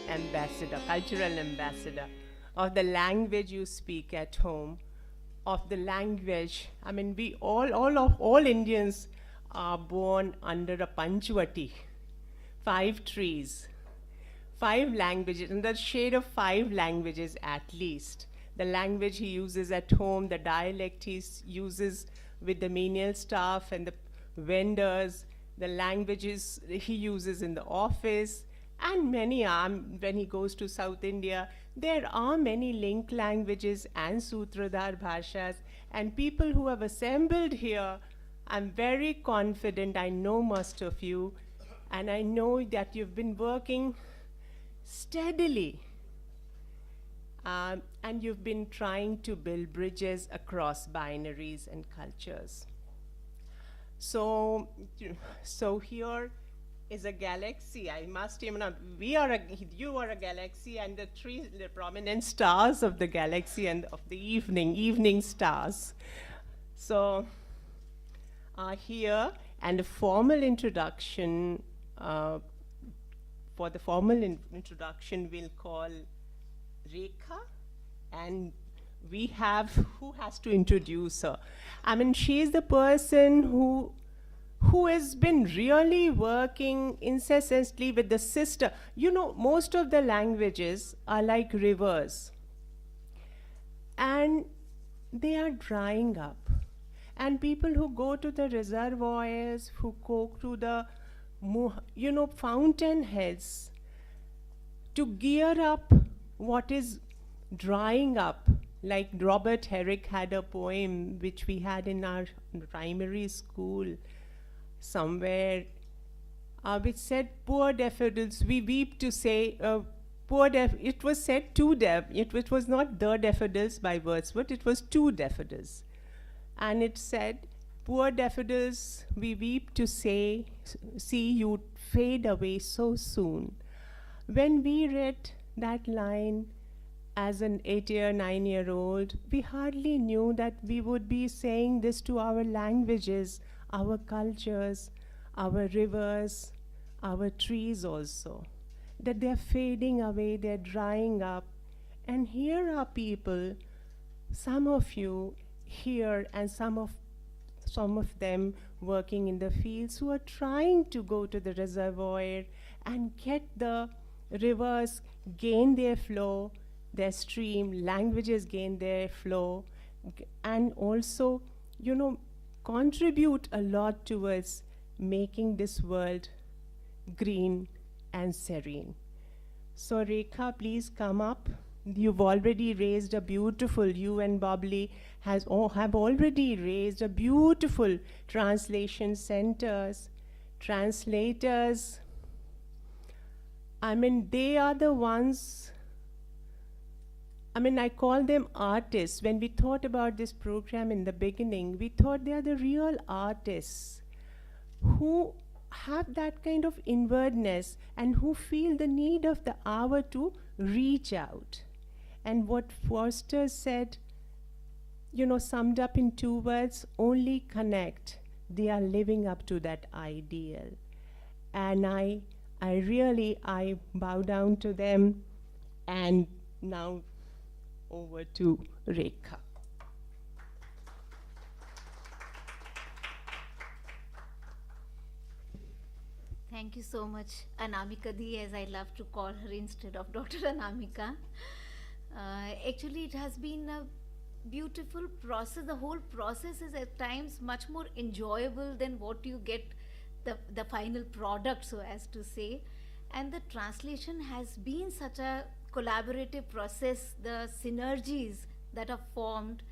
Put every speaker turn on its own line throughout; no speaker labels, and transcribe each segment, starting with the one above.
ambassador, cultural ambassador of the language you speak at home, of the language. I mean, we all Indians are born under a Panchvati, 5 trees, 5 languages, in the shade of 5 languages at least. The language he uses at home, the dialect he uses with the menial staff and the vendors, the languages he uses in the office, and many are. When he goes to South India, there are many link languages and Sutradhar Bhashas, and people who have assembled here, I'm very confident, I know most of you, and I know that you've been working steadily, and you've been trying to build bridges across binaries and cultures. So here is a galaxy. I must, you know, you are a galaxy, and the prominent stars of the galaxy and of the evening stars. So here, and a formal introduction, for the formal introduction, we'll call Rekha, and we have, who has to introduce her? I mean, she is the person who has been really working incessantly with the sister. You know, most of the languages are like rivers, and they are drying up. And people who go to the reservoirs, who go to the, you know, fountain heads to gear up what is drying up. Like Robert Herrick had a poem which we had in our primary school somewhere, which said, "Poor daffodils, we weep to say," it was said to it was not the daffodils by Wordsworth, it was two daffodils. And it said, "Poor daffodils, we weep to say, see you fade away so soon." When we read that line as an 8-year, 9-year-old, we hardly knew that we would be saying this to our languages, our cultures, our rivers, our trees also, that they're fading away, they're drying up. And here are people, some of you here and some of them working in the fields, who are trying to go to the reservoir and get the rivers gain their flow, their stream, languages gain their flow, and also, you know, contribute a lot towards making this world green and serene. So Rekha, please come up. You've already raised a beautiful, you and Babli have already raised a beautiful translation centers, translators. I mean, they are the ones, I mean, I call them artists. When we thought about this program in the beginning, we thought they are the real artists who have that kind of inwardness and who feel the need of the hour to reach out. And what Foster said, you know, summed up in 2 words, only connect. They are living up to that ideal. And I really bow down to them. And now over to Rekha.
Thank you so much, Anamika Di, as I love to call her instead of Dr. Anamika. Actually, it has been a beautiful process. The whole process is at times much more enjoyable than what you get the final product, so as to say. And the translation has been such a collaborative process. The synergies that are formed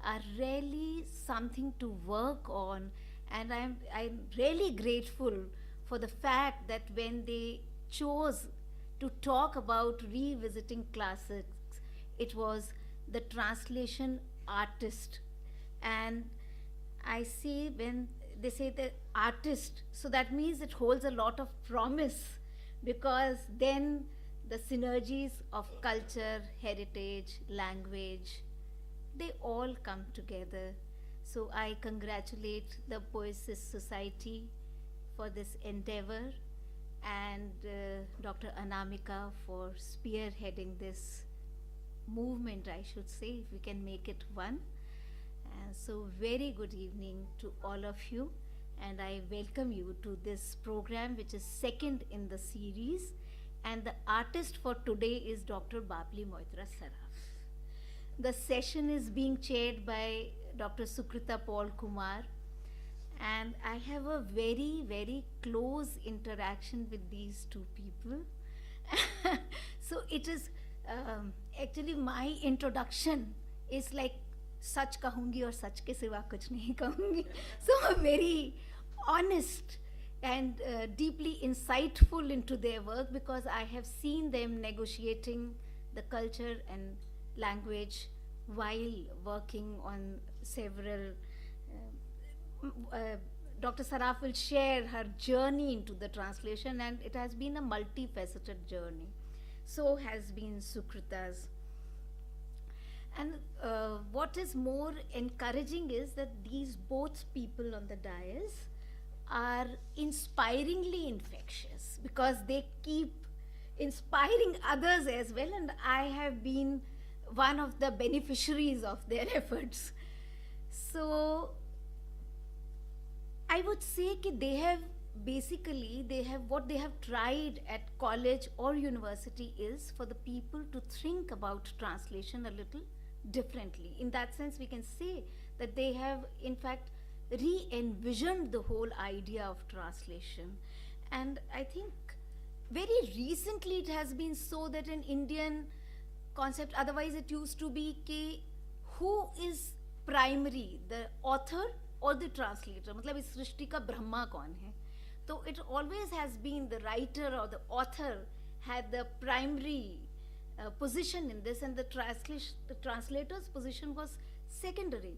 are really something to work on, and I'm really grateful for the fact that when they chose to talk about revisiting classics, it was the translation artist. And I see when they say the artist, so that means it holds a lot of promise, because then the synergies of culture, heritage, language, they all come together. So I congratulate the POIESIS Society for this endeavor, and Dr. Anamika for spearheading this movement, I should say, if we can make it one. So, very good evening to all of you, and I welcome you to this program, which is second in the series. And the artist for today is Dr. Babli Moitra Saraf. The session is being chaired by Dr. Sukrita Paul Kumar, and I have a very, very close interaction with these two people. So, it is actually my introduction is like सच कहूँगी और सच के सिवा कुछ नहीं कहूँगी. So I'm very honest and deeply insightful into their work because I have seen them negotiating the culture and language while working on several. Dr. Saraf will share her journey into the translation, and it has been a multifaceted journey. So has been Sukrita's. And what is more encouraging is that these both people on the dais are inspiringly infectious because they keep inspiring others as well, and I have been one of the beneficiaries of their efforts. So I would say that they have what they have tried at college or university is for the people to think about translation a little differently. In that sense, we can say that they have in fact re-envisioned the whole idea of translation. And I think very recently it has been so that an Indian concept, otherwise it used to be कि who is primary, the author or the translator, मतलब इस सृष्टि का ब्रह्मा कौन है. So it always has been the writer or the author had the primary position in this, and the translator's position was secondary.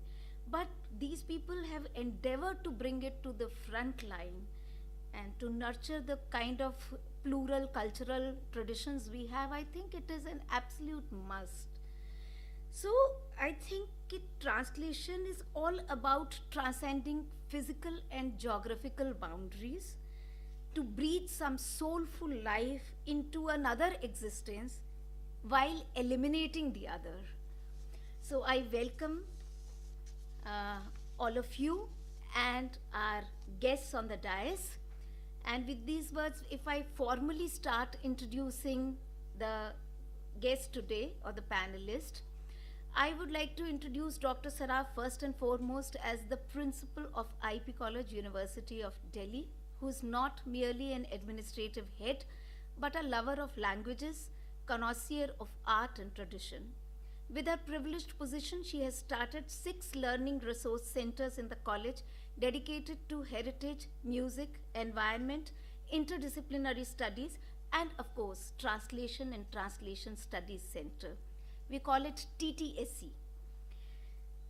But these people have endeavored to bring it to the front line and to nurture the kind of plural cultural traditions we have. I think it is an absolute must. So I think translation is all about transcending physical and geographical boundaries to breathe some soulful life into another existence while eliminating the other. So I welcome all of you and our guests on the dais. And with these words, if I formally start introducing the guest today or the panelist, I would like to introduce Dr. Saraf first and foremost as the principal of IP College, University of Delhi, who is not merely an administrative head, but a lover of languages, connoisseur of art and tradition. With her privileged position, she has started 6 learning resource centers in the college dedicated to heritage, music, environment, interdisciplinary studies, and of course, Translation and Translation Studies Center. We call it TTSC.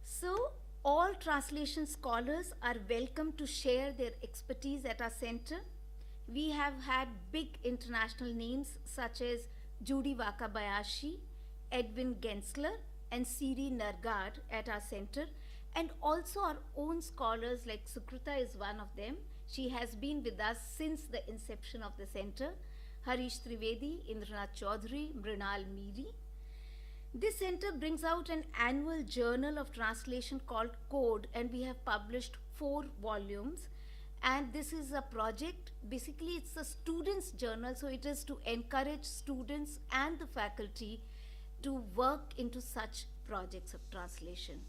So, all translation scholars are welcome to share their expertise at our center. We have had big international names such as Judy Wakabayashi, Edwin Gensler, and Siri Nargad at our center, and also our own scholars like Sukrita is one of them. She has been with us since the inception of the center. Harish Trivedi, Indranath Chaudhary, Mrinal Miri. This center brings out an annual journal of translation called Code, and we have published 4 volumes. And this is a project, basically it's a student's journal, so it is to encourage students and the faculty to work into such projects of translation.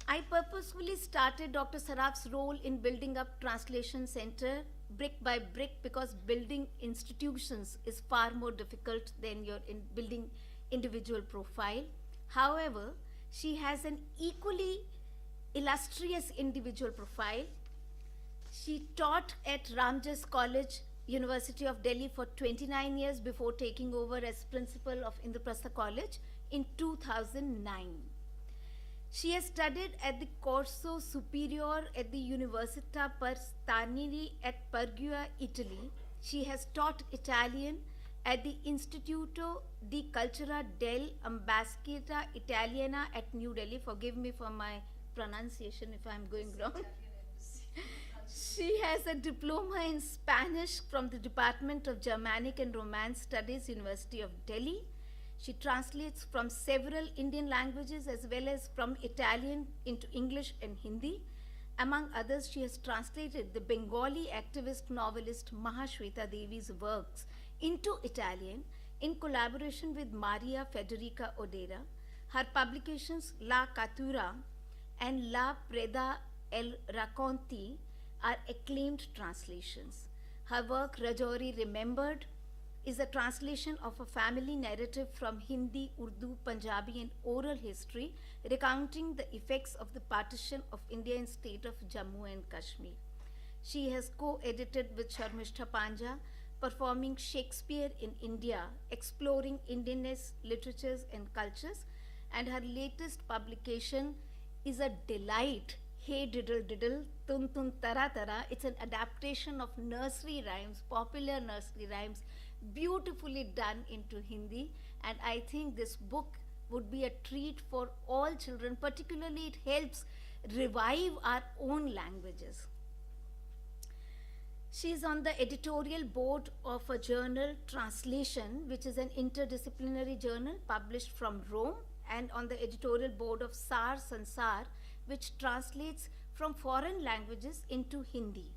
I purposefully started Dr. Saraf's role in building up Translation Center brick by brick because building institutions is far more difficult than building individual profile. However, she has an equally illustrious individual profile. She taught at Ramjas College, University of Delhi for 29 years before taking over as principal of Indraprastha College in 2009. She has studied at the Corso Superiore at the Università per Stanley at Perugia, Italy. She has taught Italian at the Istituto di Cultura dell'Ambasciata Italiana at New Delhi. Forgive me for my pronunciation if I'm going wrong. She has a diploma in Spanish from the Department of Germanic and Romance Studies, University of Delhi. She translates from several Indian languages as well as from Italian into English and Hindi. Among others, she has translated the Bengali activist novelist Mahashweta Devi's works into Italian in collaboration with Maria Federica Odera. Her publications La Catura and La Preda El Racconti are acclaimed translations. Her work, Rajouri Remembered, is a translation of a family narrative from Hindi, Urdu, Punjabi, and oral history recounting the effects of the partition of India in state of Jammu and Kashmir. She has co-edited with Sharmishta Panja, performing Shakespeare in India, exploring Indianness, literatures, and cultures, and her latest publication is a delight. Hey Diddle Diddle, Tun Tun Tara Tara. It's an adaptation of nursery rhymes, popular nursery rhymes, beautifully done into Hindi. And I think this book would be a treat for all children. Particularly, it helps revive our own languages. She is on the editorial board of a journal, Translation, which is an interdisciplinary journal published from Rome, and on the editorial board of Sar Sansar, which translates from foreign languages into Hindi.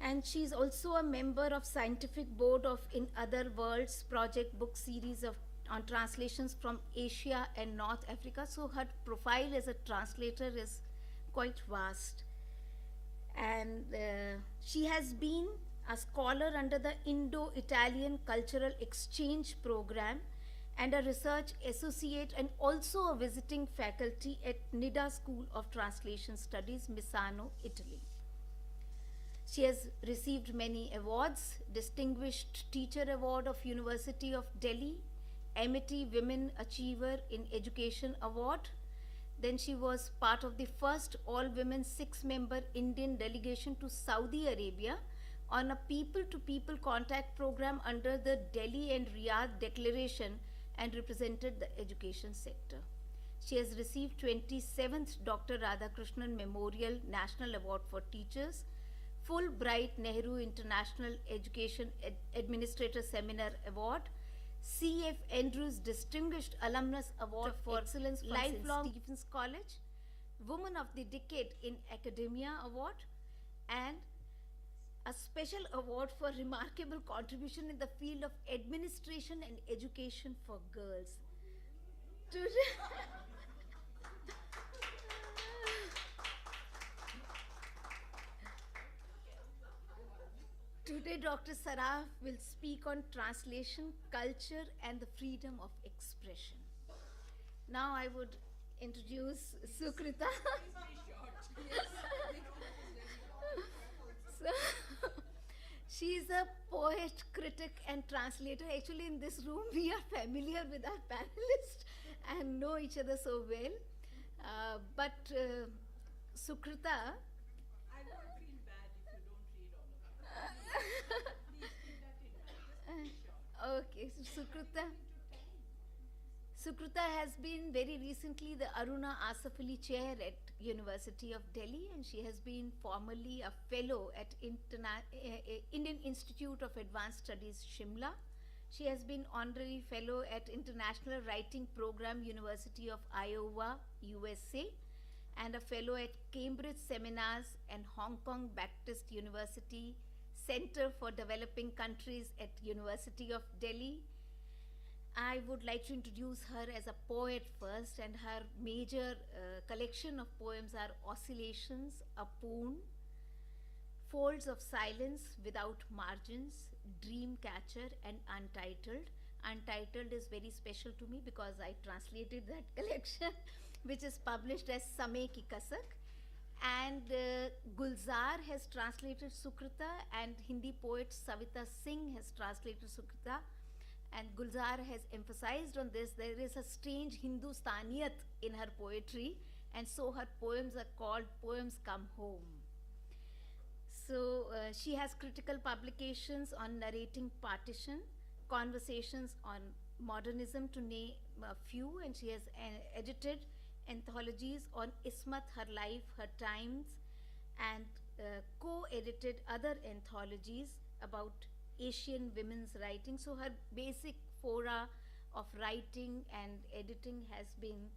And she is also a member of scientific board of In Other Worlds project book series on translations from Asia and North Africa. So her profile as a translator is quite vast. And she has been a scholar under the Indo-Italian Cultural Exchange Program and a research associate and also a visiting faculty at NIDA School of Translation Studies, Misano, Italy. She has received many awards: Distinguished Teacher Award of University of Delhi, Amity Women Achiever in Education Award. Then she was part of the first all-women 6-member Indian delegation to Saudi Arabia on a people-to-people contact program under the Delhi and Riyadh Declaration and represented the education sector. She has received 27th Dr. Radhakrishnan Memorial National Award for Teachers, Fulbright Nehru International Education Administrator Seminar Award, C.F. Andrews Distinguished Alumnus Award for Excellence from Lifelong Stephens College, Woman of the Decade in Academia Award, and a special award for remarkable contribution in the field of administration and education for girls. Today, Dr. Saraf will speak on translation, culture, and the freedom of expression. Now I would introduce Sukrita. So, she is a poet, critic, and translator. Actually, in this room, we are familiar with our panelists and know each other so well. But Sukrita.
I won't feel bad if you don't read all of it. Please keep that in mind. Just be short.
Okay, so Sukrita has been very recently the Aruna Asaf Ali Chair at University of Delhi, and she has been formerly a fellow at Indian Institute of Advanced Studies, Shimla. She has been honorary fellow at International Writing Program, University of Iowa, USA, and a fellow at Cambridge Seminars and Hong Kong Baptist University Center for Developing Countries at University of Delhi. I would like to introduce her as a poet first, and her major collection of poems are Oscillations, Apoon, Folds of Silence Without Margins, Dreamcatcher, and Untitled. Untitled is very special to me because I translated that collection, which is published as Samay Ki Kasak. And Gulzar has translated Sukrita, and Hindi poet Savita Singh has translated Sukrita. And Gulzar has emphasized on this. There is a strange Hindustaniyat in her poetry, and so her poems are called Poems Come Home. So she has critical publications on narrating partition, conversations on modernism, to name a few, and she has edited anthologies on Ismat, her life, her times, and co-edited other anthologies about Asian women's writing. So her basic fora of writing and editing has been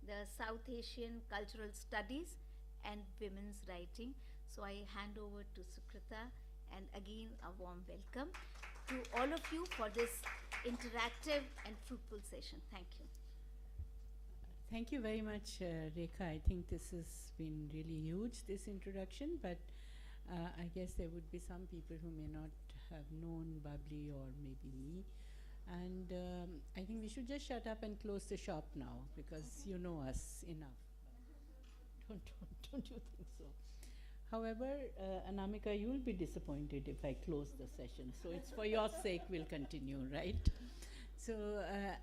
the South Asian cultural studies and women's writing. So I hand over to Sukrita, and again a warm welcome to all of you for this interactive and fruitful session. Thank you.
Thank you very much, Rekha. I think this has been really huge, this introduction, but I guess there would be some people who may not have known Babli or maybe me. And I think we should just shut up and close the shop now, because you know us enough. Don't you think so? However, Anamika, you'll be disappointed if I close the session. So it's for your sake we'll continue, right? So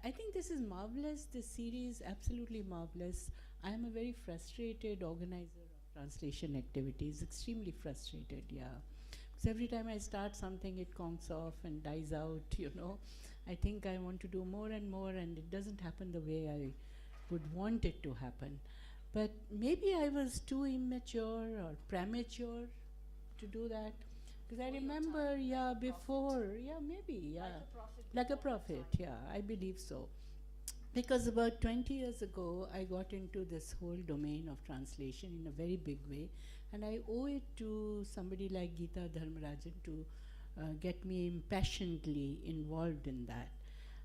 I think this is marvelous. This series, absolutely marvelous. I am a very frustrated organizer of translation activities, extremely frustrated, yeah. Because every time I start something, it conks off and dies out, you know. I think I want to do more and more, and it doesn't happen the way I would want it to happen. But maybe I was too immature or premature to do that. Because I remember, yeah, before, yeah, maybe, yeah. Like a prophet, yeah, I believe so. Because about 20 years ago, I got into this whole domain of translation in a very big way. And I owe it to somebody like Geeta Dharmarajan to get me impassionedly involved in that.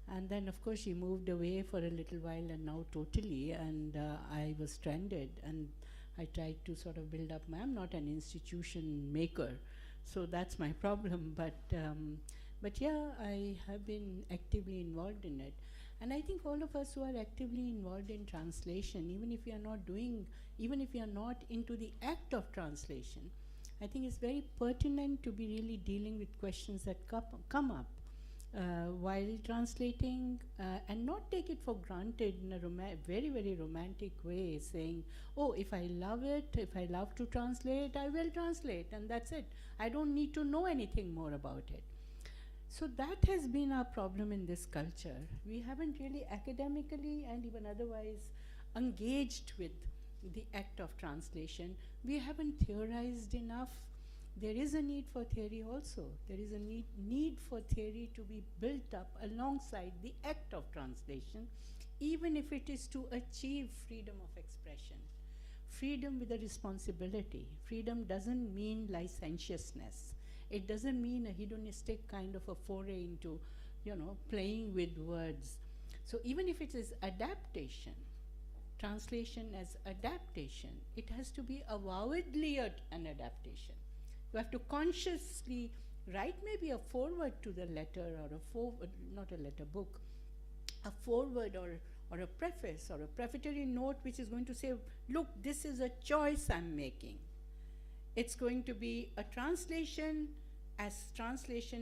And then, of course, she moved away for a little while, and now totally, and I was stranded, and I tried to sort of build up I'm not an institution maker, so that's my problem, but yeah, I have been actively involved in it. And I think all of us who are actively involved in translation, even if we are not into the act of translation, I think it's very pertinent to be really dealing with questions that come up while translating, and not take it for granted in a very, very romantic way, saying, oh, if I love to translate, I will translate, and that's it. I don't need to know anything more about it. So that has been our problem in this culture. We haven't really academically and even otherwise engaged with the act of translation. We haven't theorized enough. There is a need for theory also. There is a need for theory to be built up alongside the act of translation, even if it is to achieve freedom of expression. Freedom with a responsibility. Freedom doesn't mean licentiousness. It doesn't mean a hedonistic kind of a foray into, playing with words. So even if it is adaptation, translation as adaptation, it has to be avowedly an adaptation. You have to consciously write maybe a foreword to the letter, or not a letter book, a foreword or a preface or a prefatory note which is going to say, look, this is a choice I'm making. It's going to be a translation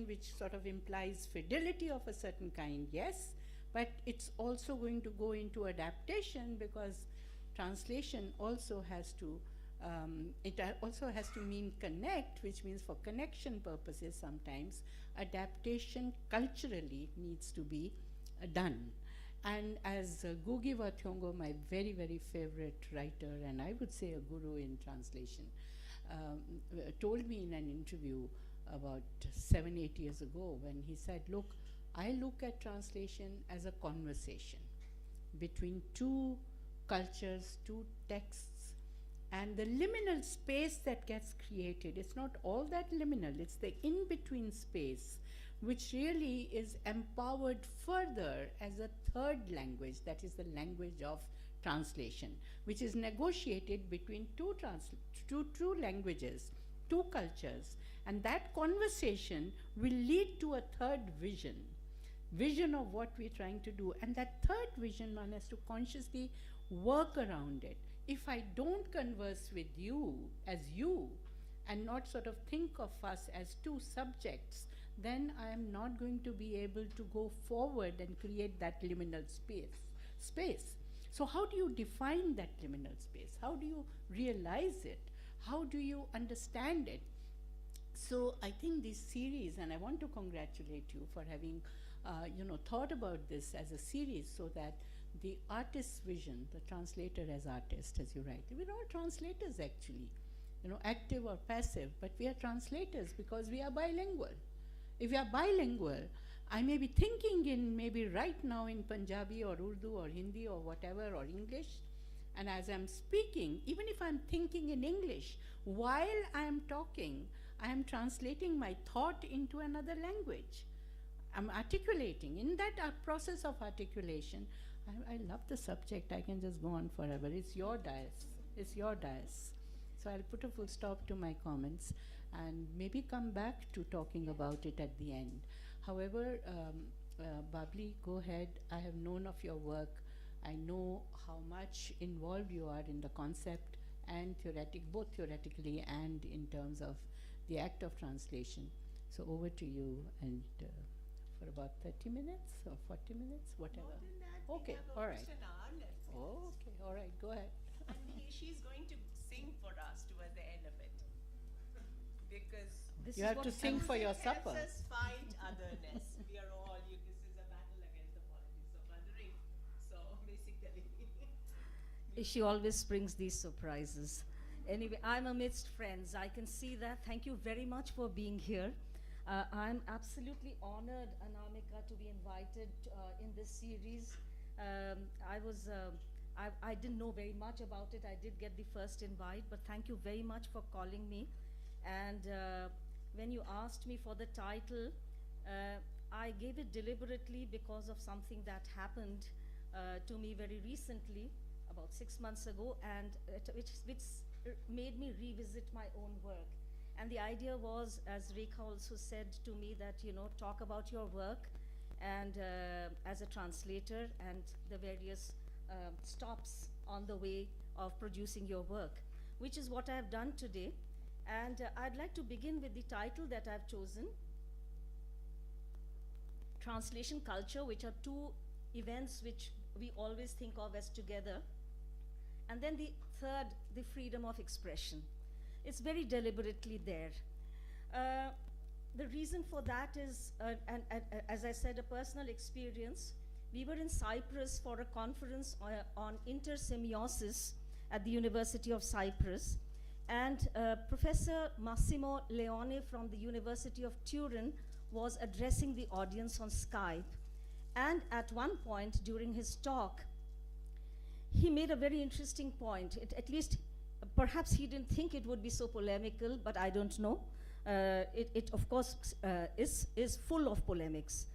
which sort of implies fidelity of a certain kind, yes, but it's also going to go into adaptation, because translation also has to mean connect, which means for connection purposes sometimes adaptation culturally needs to be done. And as Gugi Wa Thiong'o, my very, very favorite writer, and I would say a guru in translation, told me in an interview about 7-8 years ago, when he said, look, I look at translation as a conversation between two cultures, two texts, and the liminal space that gets created, it's not all that liminal, it's the in-between space, which really is empowered further as a third language, that is the language of translation, which is negotiated between two languages, two cultures, and that conversation will lead to a third vision of what we're trying to do. And that third vision, one has to consciously work around it. If I don't converse with you as you, and not sort of think of us as two subjects, then I am not going to be able to go forward and create that liminal space. So how do you define that liminal space? How do you realize it? How do you understand it? So I think this series, and I want to congratulate you for having thought about this as a series, so that the artist's vision, the translator as artist, as you write, we're all translators actually. active or passive, but we are translators because we are bilingual. If we are bilingual, I may be thinking in maybe right now in Punjabi or Urdu or Hindi or whatever or English, and as I'm speaking, even if I'm thinking in English, while I am talking, I am translating my thought into another language. I'm articulating. In that process of articulation, I love the subject. I can just go on forever. It's your dais. It's your dais. So I'll put a full stop to my comments and maybe come back to talking about it at the end. However, Babli, go ahead. I have known of your work. I know how much involved you are in the concept and both theoretically and in terms of the act of translation. So over to you, and for about 30 minutes or 40 minutes, whatever.
More than that, we
Okay,
have
all
almost
right.
an hour left.
Oh, okay, all right, go ahead.
And she's going to sing for us towards the end of it. Because
This
You
is
have
what
to sing for your
music
supper.
helps us fight otherness. We are all, this is a battle against the politics of othering. So basically.
She always brings these surprises. Anyway, I'm amidst friends. I can see that. Thank you very much for being here. I'm absolutely honored, Anamika, to be invited in this series. I didn't know very much about it. I did get the first invite, but thank you very much for calling me. And when you asked me for the title, I gave it deliberately because of something that happened to me very recently, about 6 months ago, and which made me revisit my own work. And the idea was, as Rekha also said to me, that talk about your work and as a translator and the various stops on the way of producing your work, which is what I have done today. And I'd like to begin with the title that I've chosen, Translation Culture, which are two events which we always think of as together. And then the third, the freedom of expression. It's very deliberately there. The reason for that is, as I said, a personal experience. We were in Cyprus for a conference on intersemiosis at the University of Cyprus. And Professor Massimo Leone from the University of Turin was addressing the audience on Skype. And at one point during his talk, he made a very interesting point. At least, perhaps he didn't think it would be so polemical, but I don't know. It of course, is full of polemics.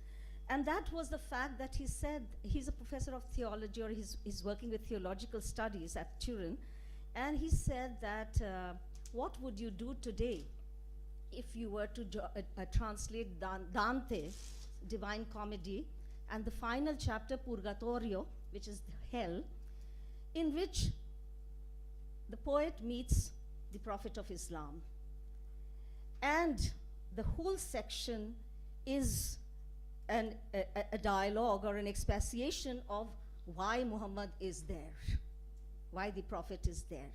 And that was the fact that he said, he's a professor of theology, or he's working with theological studies at Turin. And he said that, what would you do today if you were to translate Dante's Divine Comedy and the final chapter, Purgatorio, which is hell, in which the poet meets the Prophet of Islam. And the whole section is a dialogue or an expatiation of why Muhammad is there, why the Prophet is there.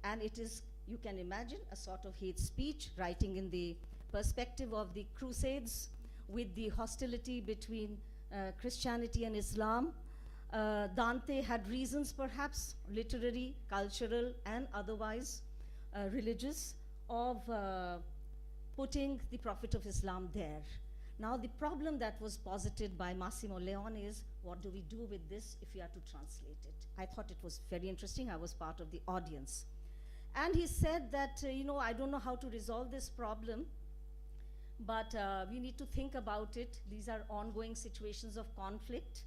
And it is, you can imagine, a sort of hate speech, writing in the perspective of the Crusades, with the hostility between Christianity and Islam. Dante had reasons, perhaps literary, cultural, and otherwise religious, of putting the Prophet of Islam there. Now, the problem that was posited by Massimo Leone is, what do we do with this if we are to translate it? I thought it was very interesting. I was part of the audience. And he said that, I don't know how to resolve this problem, but we need to think about it. These are ongoing situations of conflict.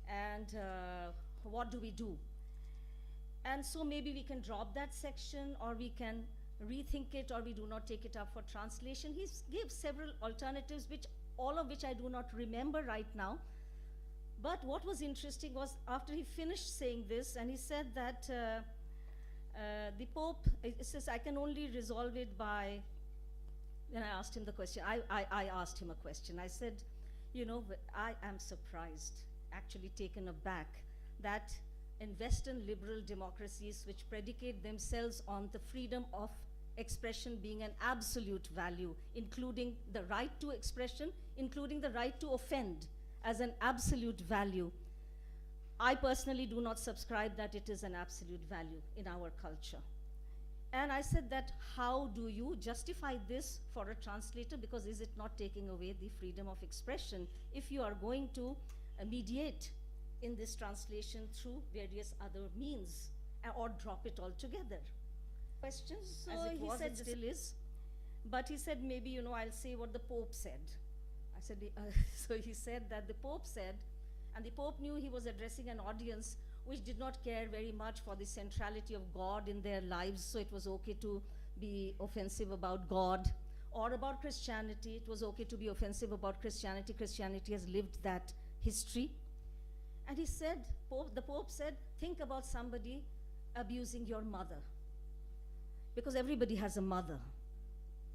And what do we do? And so maybe we can drop that section, or we can rethink it, or we do not take it up for translation. He gave several alternatives, all of which I do not remember right now. But what was interesting was, after he finished saying this, and he said that the Pope, it says, I can only resolve it by, then I asked him the question, I asked him a question. I said, I am surprised, actually taken aback, that in Western liberal democracies, which predicate themselves on the freedom of expression being an absolute value, including the right to expression, including the right to offend as an absolute value, I personally do not subscribe that it is an absolute value in our culture. And I said that, how do you justify this for a translator? Because is it not taking away the freedom of expression if you are going to mediate in this translation through various other means, or drop it altogether? Questions,
So
as it
he
was,
said
it
this-
still is. But he said, maybe, I'll say what the Pope said. I said, so he said that the Pope said, and the Pope knew he was addressing an audience which did not care very much for the centrality of God in their lives, so it was okay to be offensive about God, or about Christianity. It was okay to be offensive about Christianity. Christianity has lived that history. And he said, the Pope said, think about somebody abusing your mother. Because everybody has a mother.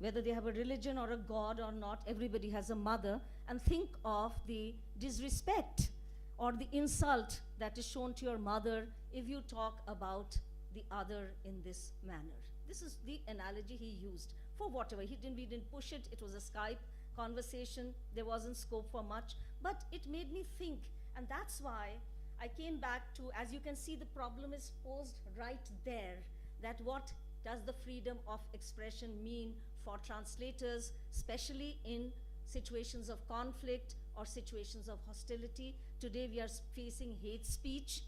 Whether they have a religion or a God or not, everybody has a mother. And think of the disrespect or the insult that is shown to your mother if you talk about the other in this manner. This is the analogy he used for whatever. We didn't push it. It was a Skype conversation. There wasn't scope for much. But it made me think. And that's why I came back to, as you can see, the problem is posed right there, that what does the freedom of expression mean for translators, especially in situations of conflict or situations of hostility? Today we are facing hate speech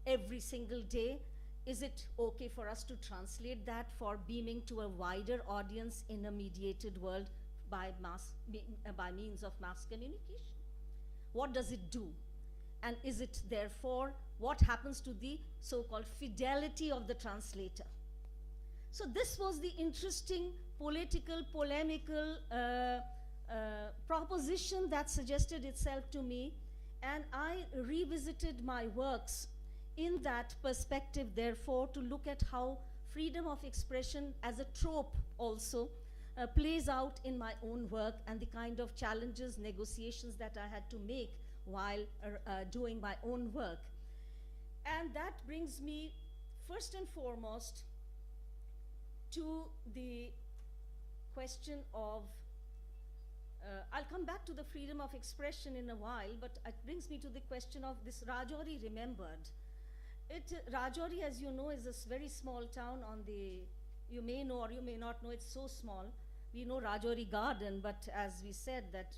every single day. Is it okay for us to translate that for beaming to a wider audience in a mediated world by means of mass communication? What does it do? And is it therefore, what happens to the so-called fidelity of the translator? So this was the interesting political, polemical proposition that suggested itself to me, and I revisited my works in that perspective, therefore, to look at how freedom of expression as a trope also plays out in my own work, and the kind of challenges, negotiations that I had to make while doing my own work. And that brings me first and foremost to the question of, I'll come back to the freedom of expression in a while, but it brings me to the question of this Rajouri Remembered. Rajouri, as you know, is a very small town on the, you may know or you may not know, it's so small. We know Rajouri Garden, but as we said that,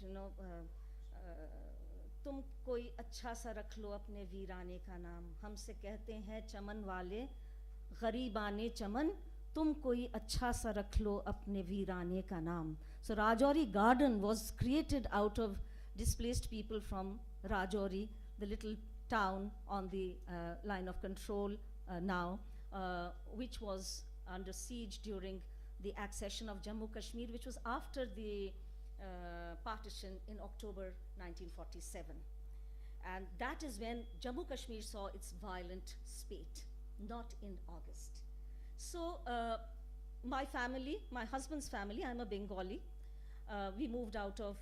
तुम कोई अच्छा सा रख लो अपने वीराने का नाम, हमसे कहते हैं चमन वाले गरीबाने चमन, तुम कोई अच्छा सा रख लो अपने वीराने का नाम. So Rajouri Garden was created out of displaced people from Rajouri, the little town on the line of control now, which was under siege during the accession of Jammu Kashmir, which was after the partition in October 1947. And that is when Jammu Kashmir saw its violent spate, not in August. So my family, my husband's family, I'm a Bengali, we moved out of,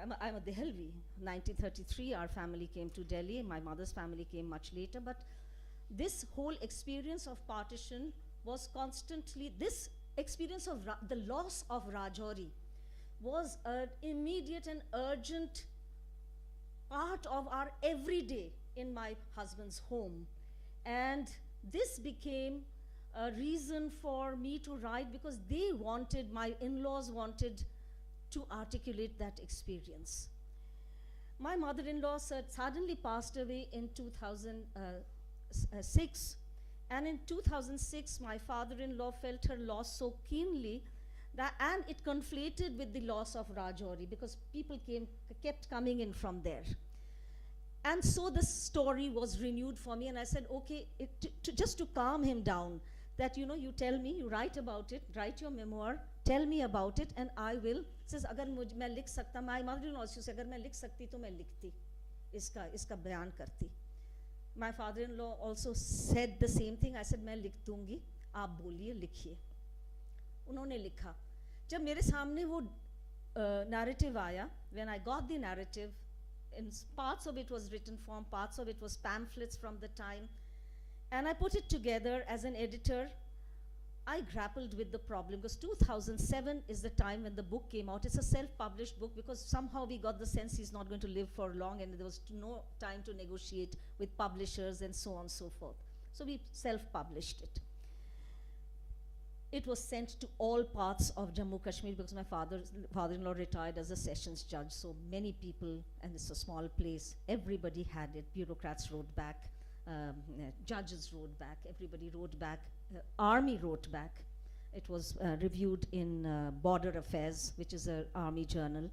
I'm a Dehelvi. 1933, our family came to Delhi. My mother's family came much later. But this whole experience of partition was constantly, this experience of the loss of Rajouri was an immediate and urgent part of our everyday in my husband's home. And this became a reason for me to write, because they wanted, my in-laws wanted to articulate that experience. My mother-in-law suddenly passed away in 2006, and in 2006 my father-in-law felt her loss so keenly that, and it conflated with the loss of Rajouri, because people kept coming in from there. And so the story was renewed for me, and I said, okay, just to calm him down, that you tell me, you write about it, write your memoir, tell me about it, and I will. Says, agar मैं लिख सकता, my mother-in-law says, अगर मैं लिख सकती तो मैं लिखती, इसका बयान करती. My father-in-law also said the same thing. I said, मैं लिख दूंगी, आप बोलिए, लिखिए. उन्होंने लिखा. जब मेरे सामने वो narrative आया, when I got the narrative, parts of it was written form, parts of it was pamphlets from the time, and I put it together as an editor. I grappled with the problem, because 2007 is the time when the book came out. It's a self-published book, because somehow we got the sense he's not going to live for long, and there was no time to negotiate with publishers and so on and so forth. So we self-published it. it was sent to all parts of Jammu Kashmir because my father-in-law retired as a sessions judge, so many people, and it's a small place, everybody had it. Bureaucrats wrote back, judges wrote back, everybody wrote back, army wrote back. It was reviewed in Border Affairs, which is an army journal.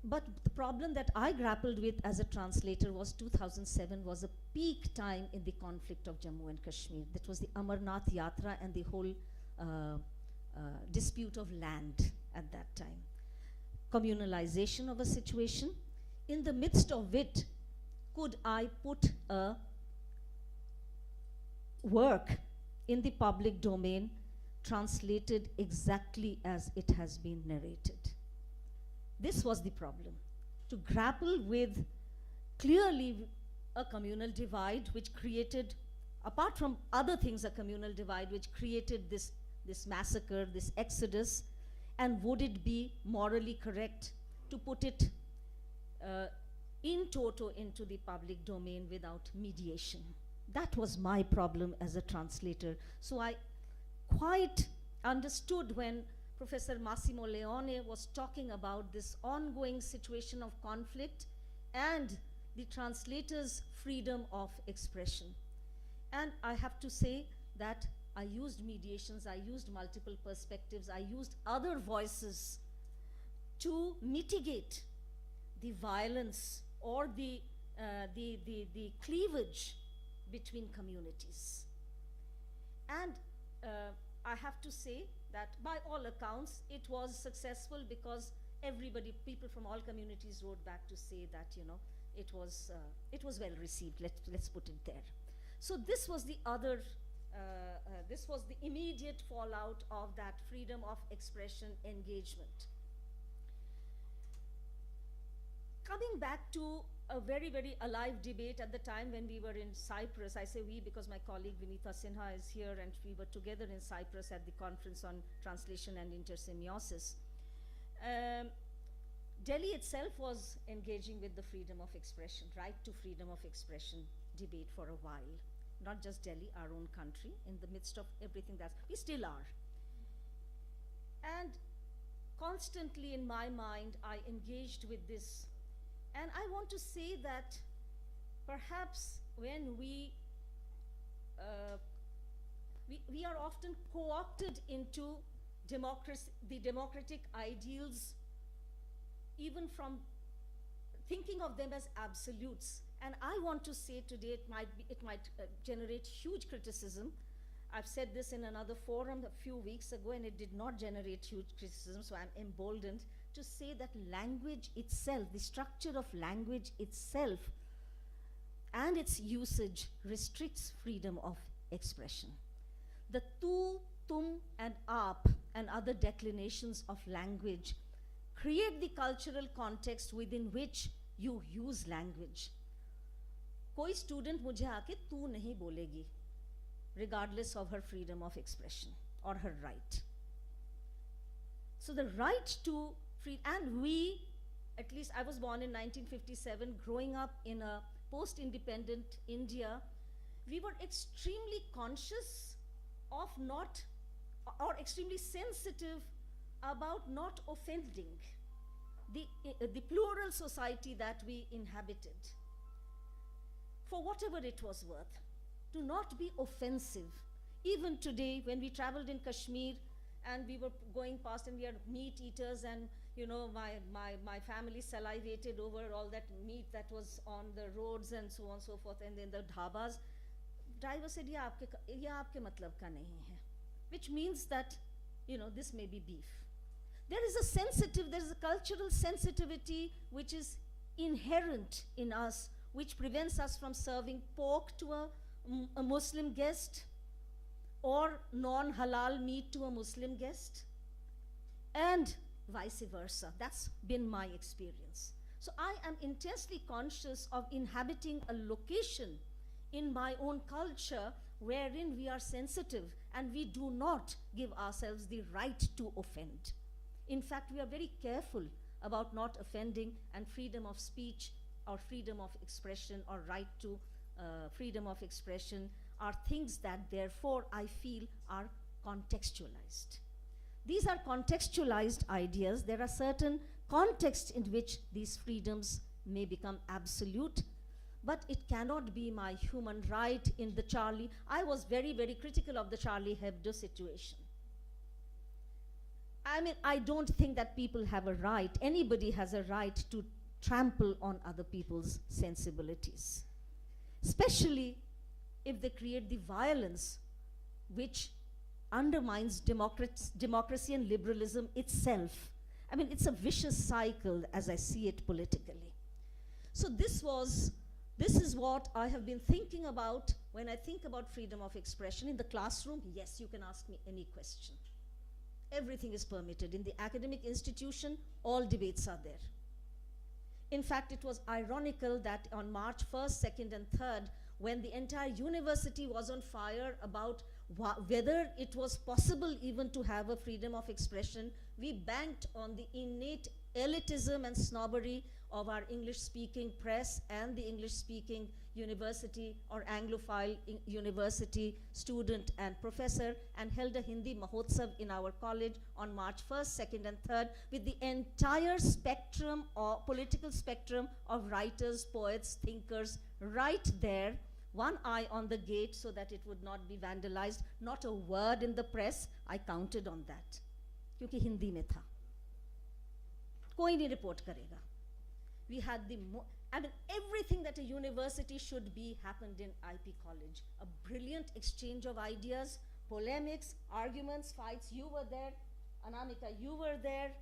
But the problem that I grappled with as a translator was 2007 was a peak time in the conflict of Jammu and Kashmir. That was the Amarnath Yatra and the whole dispute of land at that time. Communalization of a situation. In the midst of it, could I put a work in the public domain translated exactly as it has been narrated? This was the problem, to grapple with clearly a communal divide which created, apart from other things, a communal divide which created this massacre, this exodus, and would it be morally correct to put it in toto into the public domain without mediation? That was my problem as a translator. So I quite understood when Professor Massimo Leone was talking about this ongoing situation of conflict and the translator's freedom of expression. And I have to say that I used mediations, I used multiple perspectives, I used other voices to mitigate the violence or the cleavage between communities. And I have to say that by all accounts, it was successful because everybody, people from all communities wrote back to say that, you know, it was well received, let's put it there. So this was the other, this was the immediate fallout of that freedom of expression engagement. Coming back to a very, very alive debate at the time when we were in Cyprus. I say we because my colleague Vinitha Sinha is here, and we were together in Cyprus at the conference on translation and intersemiosis. Delhi itself was engaging with the freedom of expression, right to freedom of expression debate for a while. Not just Delhi, our own country, in the midst of everything we still are. And constantly in my mind, I engaged with this. And I want to say that perhaps when we are often co-opted into democracy, the democratic ideals, even from thinking of them as absolutes. And I want to say today it might generate huge criticism. I've said this in another forum a few weeks ago, and it did not generate huge criticism, so I'm emboldened to say that language itself, the structure of language itself and its usage restricts freedom of expression. The tu, tum and aap and other declinations of language create the cultural context within which you use language. कोई student मुझे आके तू नहीं बोलेगी, regardless of her freedom of expression or her right. So the right to free, and we, at least I was born in 1957, growing up in a post-independent India, we were extremely conscious of not, or extremely sensitive about not offending the plural society that we inhabited, for whatever it was worth, to not be offensive. Even today, when we traveled in Kashmir and we were going past and we are meat eaters, and you know, my family salivated over all that meat that was on the roads and so on and so forth, and then the dhabas, driver said, ye aapke matlab ka nahi hai, which means that, you know, this may be beef. There is a cultural sensitivity which is inherent in us, which prevents us from serving pork to a Muslim guest or non-halal meat to a Muslim guest, and vice versa. That's been my experience. So I am intensely conscious of inhabiting a location in my own culture wherein we are sensitive and we do not give ourselves the right to offend. In fact, we are very careful about not offending, and freedom of speech or freedom of expression or right to freedom of expression are things that therefore I feel are contextualized. These are contextualized ideas. There are certain contexts in which these freedoms may become absolute, but it cannot be my human right in the Charlie. I was very, very critical of the Charlie Hebdo situation. I mean, I don't think that people have a right, anybody has a right to trample on other people's sensibilities, especially if they create the violence which undermines democracy and liberalism itself. I mean, it's a vicious cycle as I see it politically. So this is what I have been thinking about when I think about freedom of expression. In the classroom, yes, you can ask me any question. Everything is permitted. In the academic institution, all debates are there. In fact, it was ironical that on March 1st, 2nd, and 3rd, when the entire university was on fire about whether it was possible even to have a freedom of expression, we banked on the innate elitism and snobbery of our English-speaking press and the English-speaking university or Anglophile university student and professor, and held a Hindi Mahotsav in our college on March 1st, 2nd, and 3rd with the entire spectrum or political spectrum of writers, poets, thinkers right there, one eye on the gate so that it would not be vandalized, not a word in the press. I counted on that. क्योंकि हिंदी में था, कोई नहीं report करेगा. We had I mean, everything that a university should be happened in IP College. A brilliant exchange of ideas, polemics, arguments, fights. You were there, Anamika, you were there,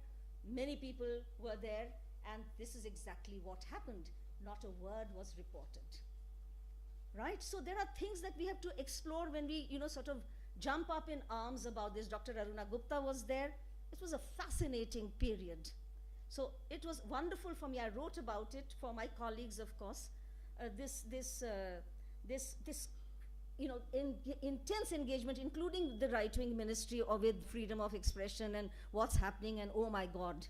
many people were there, and this is exactly what happened. Not a word was reported. Right? So there are things that we have to explore when we, sort of jump up in arms about this. Dr. Aruna Gupta was there. It was a fascinating period. So it was wonderful for me. I wrote about it for my colleagues, of course. Intense engagement, including the right-wing ministry or with freedom of expression and what's happening, and oh my God.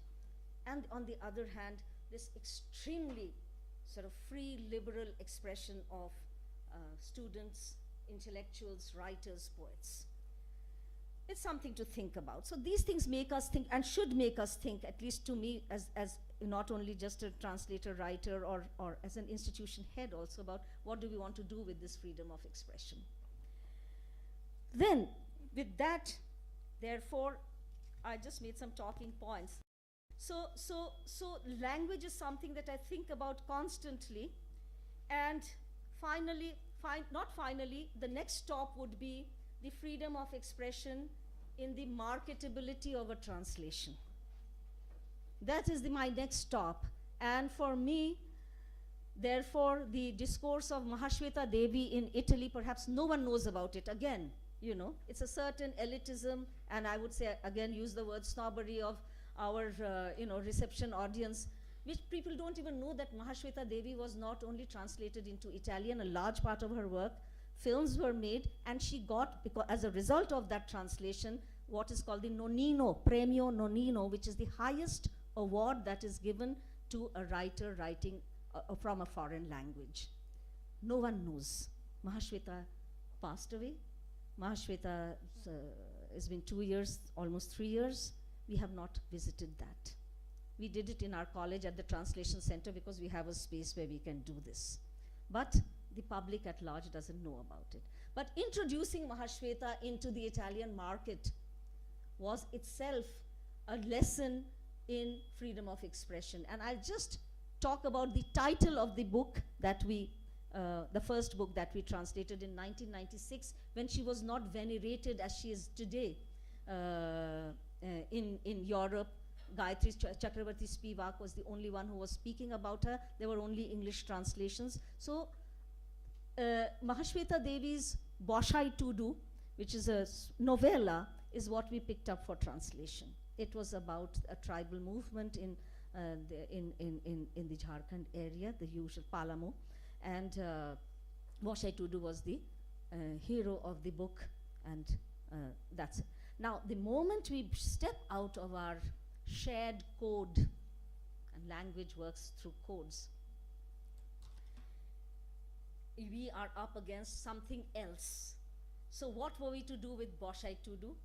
And on the other hand, this extremely sort of free, liberal expression of students, intellectuals, writers, poets. It's something to think about. So these things make us think, and should make us think, at least to me, as not only just a translator, writer, or as an institution head also, about what do we want to do with this freedom of expression. Then, with that, therefore, I just made some talking points. So language is something that I think about constantly. And finally, the next stop would be the freedom of expression in the marketability of a translation. That is my next stop. And for me, therefore, the discourse of Mahashweta Devi in Italy, perhaps no one knows about it. Again, it's a certain elitism, and I would say, again, use the word snobbery of our, reception audience, which people don't even know that Mahashweta Devi was not only translated into Italian, a large part of her work, films were made, and she got, because as a result of that translation, what is called the Nonino, Premio Nonino, which is the highest award that is given to a writer writing from a foreign language. No one knows. Mahashweta passed away. Mahashweta, it's been 2 years, almost 3 years. We have not visited that. We did it in our college at the Translation Center because we have a space where we can do this. But the public at large doesn't know about it. But introducing Mahashweta into the Italian market was itself a lesson in freedom of expression. And I'll just talk about the title of the book that the first book that we translated in 1996, when she was not venerated as she is today in Europe. Gayatri Chakravarti Spivak was the only one who was speaking about her. There were only English translations. So Mahashweta Devi's Boshai Tudu, which is a novella, is what we picked up for translation. It was about a tribal movement in the Jharkhand area, the usual Palamo, and Boshai Tudu was the hero of the book, and that's it. Now, the moment we step out of our shared code, and language works through codes, we are up against something else. So what were we to do with Boshai to do?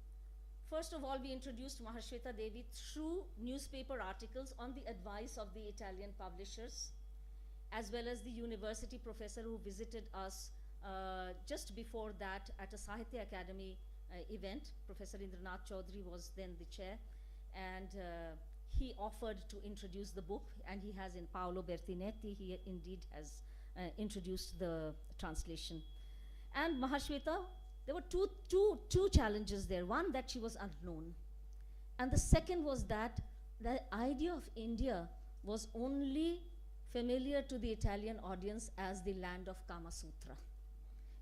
First of all, we introduced Mahashweta Devi through newspaper articles on the advice of the Italian publishers, as well as the university professor who visited us just before that at a Sahitya Academy event. Professor Indranath Chaudhary was then the chair, and he offered to introduce the book, and he has in Paolo Bertinetti, he indeed has introduced the translation. And Mahashweta, there were two challenges there. One, that she was unknown. And the second was that the idea of India was only familiar to the Italian audience as the land of Kama Sutra,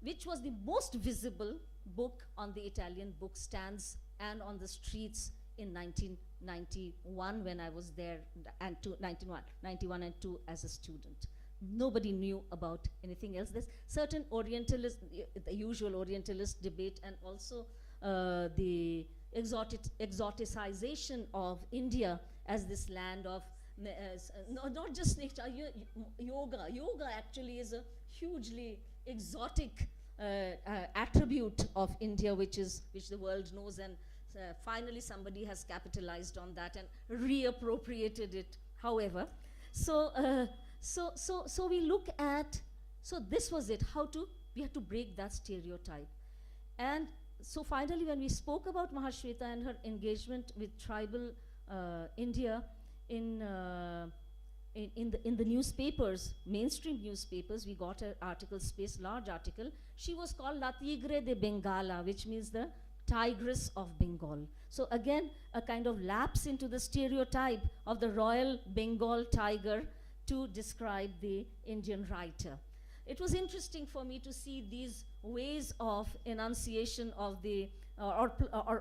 which was the most visible book on the Italian book stands and on the streets in 1991 when I was there, and 91 and 2 as a student. Nobody knew about anything else. There's certain Orientalist, the usual Orientalist debate, and also the exoticization of India as this land of, not just nature, yoga. Yoga actually is a hugely exotic attribute of India, which the world knows, and finally somebody has capitalized on that and reappropriated it. However, so we look at, so this was it, we had to break that stereotype. And so finally when we spoke about Mahashweta and her engagement with tribal India in the newspapers, mainstream newspapers, we got an article space, large article. She was called La Tigre de Bengala, which means the Tigress of Bengal. So again, a kind of lapse into the stereotype of the Royal Bengal tiger to describe the Indian writer. It was interesting for me to see these ways of enunciation of the, or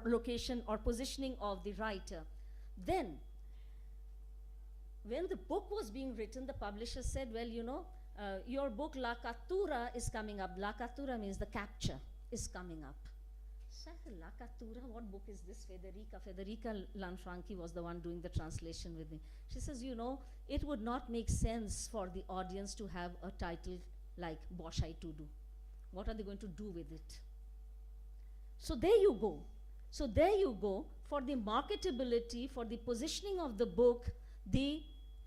location or positioning of the writer. Then, when the book was being written, the publisher said, well, you know, your book La Cattura is coming up. La Cattura means the capture is coming up. So I said, La Cattura, what book is this? Federica Lanfranchi was the one doing the translation with me. She says, you know, it would not make sense for the audience to have a title like Boshai to do. What are they going to do with it? So there you go. So there you go. For the marketability, for the positioning of the book, the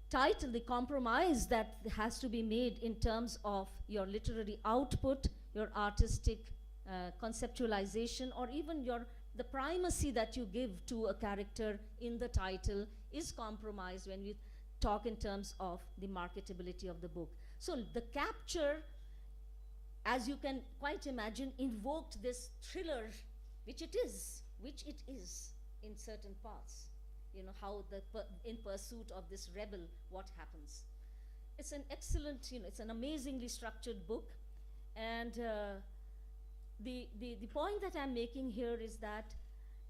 title, the compromise that has to be made in terms of your literary output, your artistic conceptualization, or even the primacy that you give to a character in the title is compromised when we talk in terms of the marketability of the book. So the capture, as you can quite imagine, invoked this thriller, which it is in certain parts. You know, how in pursuit of this rebel, what happens. It's an excellent, you know, it's an amazingly structured book. And the point that I'm making here is that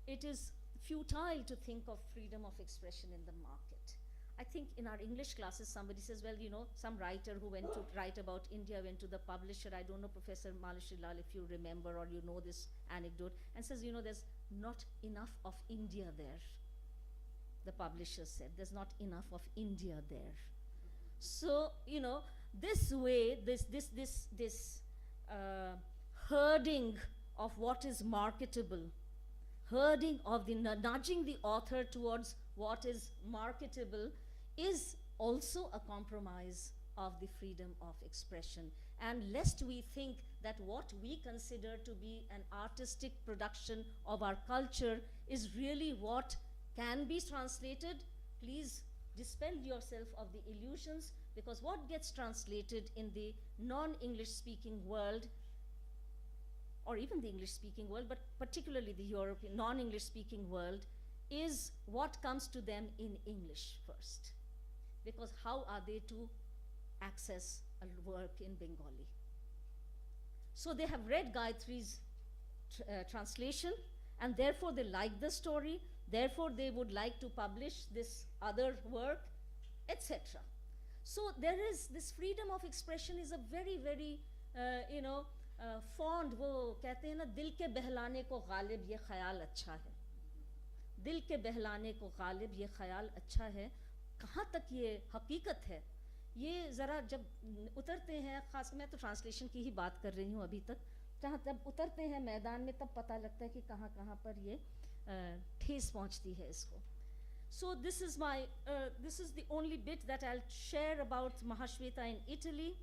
it is futile to think of freedom of expression in the market. I think in our English classes, somebody says, well, you know, some writer who went to write about India went to the publisher, I don't know, Professor Malashilal, if you remember or you know this anecdote, and says, you know, there's not enough of India there. The publisher said, there's not enough of India there. So, you know, this way, this herding of what is marketable, herding of the nudging the author towards what is marketable is also a compromise of the freedom of expression. And lest we think that what we consider to be an artistic production of our culture is really what can be translated, please dispel yourself of the illusions, because what gets translated in the non-English speaking world, or even the English speaking world, but particularly the European non-English speaking world, is what comes to them in English first. Because how are they to access a work in Bengali? So they have read Gayatri's translation, and therefore they like the story, therefore they would like to publish this other work, etc. So there is this freedom of expression is a very, very, you know, fond, वो कहते हैं ना, दिल के बहलाने को गालिब ये ख्याल अच्छा है, दिल के बहलाने को गालिब ये ख्याल अच्छा है, कहाँ तक ये हकीकत है, ये ज़रा जब उतरते हैं, ख़ास मैं तो ट्रांसलेशन की ही बात कर रही हूँ अभी तक, जब उतरते हैं मैदान में तब पता लगता है कि कहाँ कहाँ पर ये ठेस पहुँचती है इसको. So this is the only bit that I'll share about Mahashweta in Italy.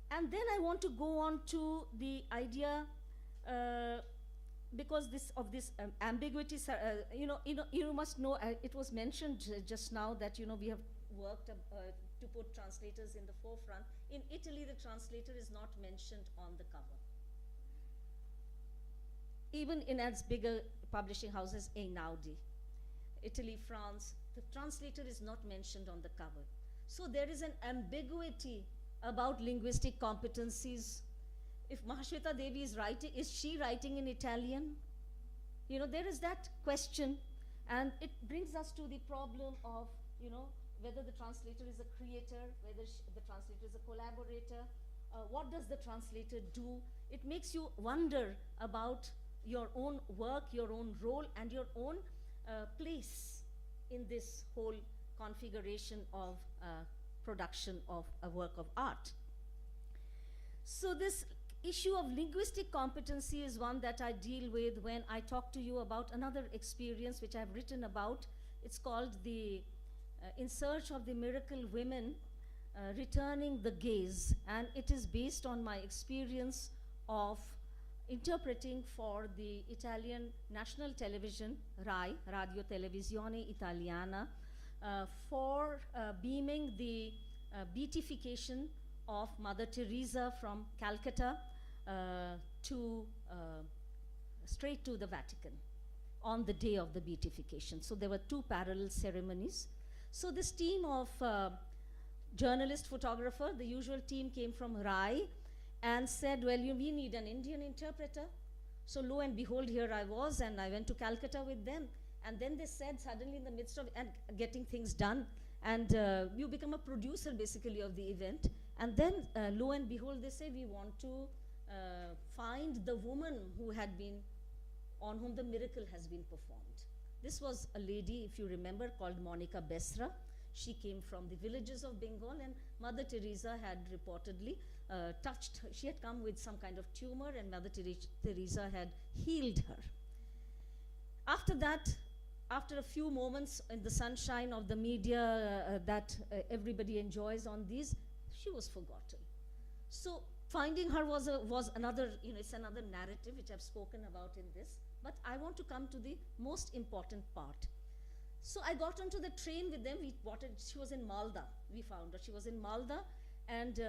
And then I want to go on to the idea, because this ambiguity, you must know, it was mentioned just now that, we have worked to put translators in the forefront. In Italy, the translator is not mentioned on the cover. Even in as bigger publishing houses, Einaudi, Italy, France, the translator is not mentioned on the cover. So there is an ambiguity about linguistic competencies. If Mahashweta Devi is writing, is she writing in Italian? There is that question, and it brings us to the problem of, whether the translator is a creator, whether the translator is a collaborator, what does the translator do? It makes you wonder about your own work, your own role, and your own place in this whole configuration of production of a work of art. So this issue of linguistic competency is one that I deal with when I talk to you about another experience which I've written about. It's called the In Search of the Miracle Women, Returning the Gaze, and it is based on my experience of interpreting for the Italian national television, RAI, Radio Televisione Italiana, for beaming the beatification of Mother Teresa from Calcutta straight to the Vatican on the day of the beatification. So there were two parallel ceremonies. So this team of journalist, photographer, the usual team came from RAI, and said, well, we need an Indian interpreter. So lo and behold, here I was, and I went to Calcutta with them. And then they said, suddenly in the midst of getting things done, and you become a producer basically of the event. And then lo and behold, they say, we want to find the woman on whom the miracle has been performed. This was a lady, if you remember, called Monica Besra. She came from the villages of Bengal, and Mother Teresa had reportedly she had come with some kind of tumor, and Mother Teresa had healed her. After that, after a few moments in the sunshine of the media that everybody enjoys on these, she was forgotten. So finding her was another, it's another narrative which I've spoken about in this, but I want to come to the most important part. So I got onto the train with them. She was in Malda. We found her. She was in Malda, and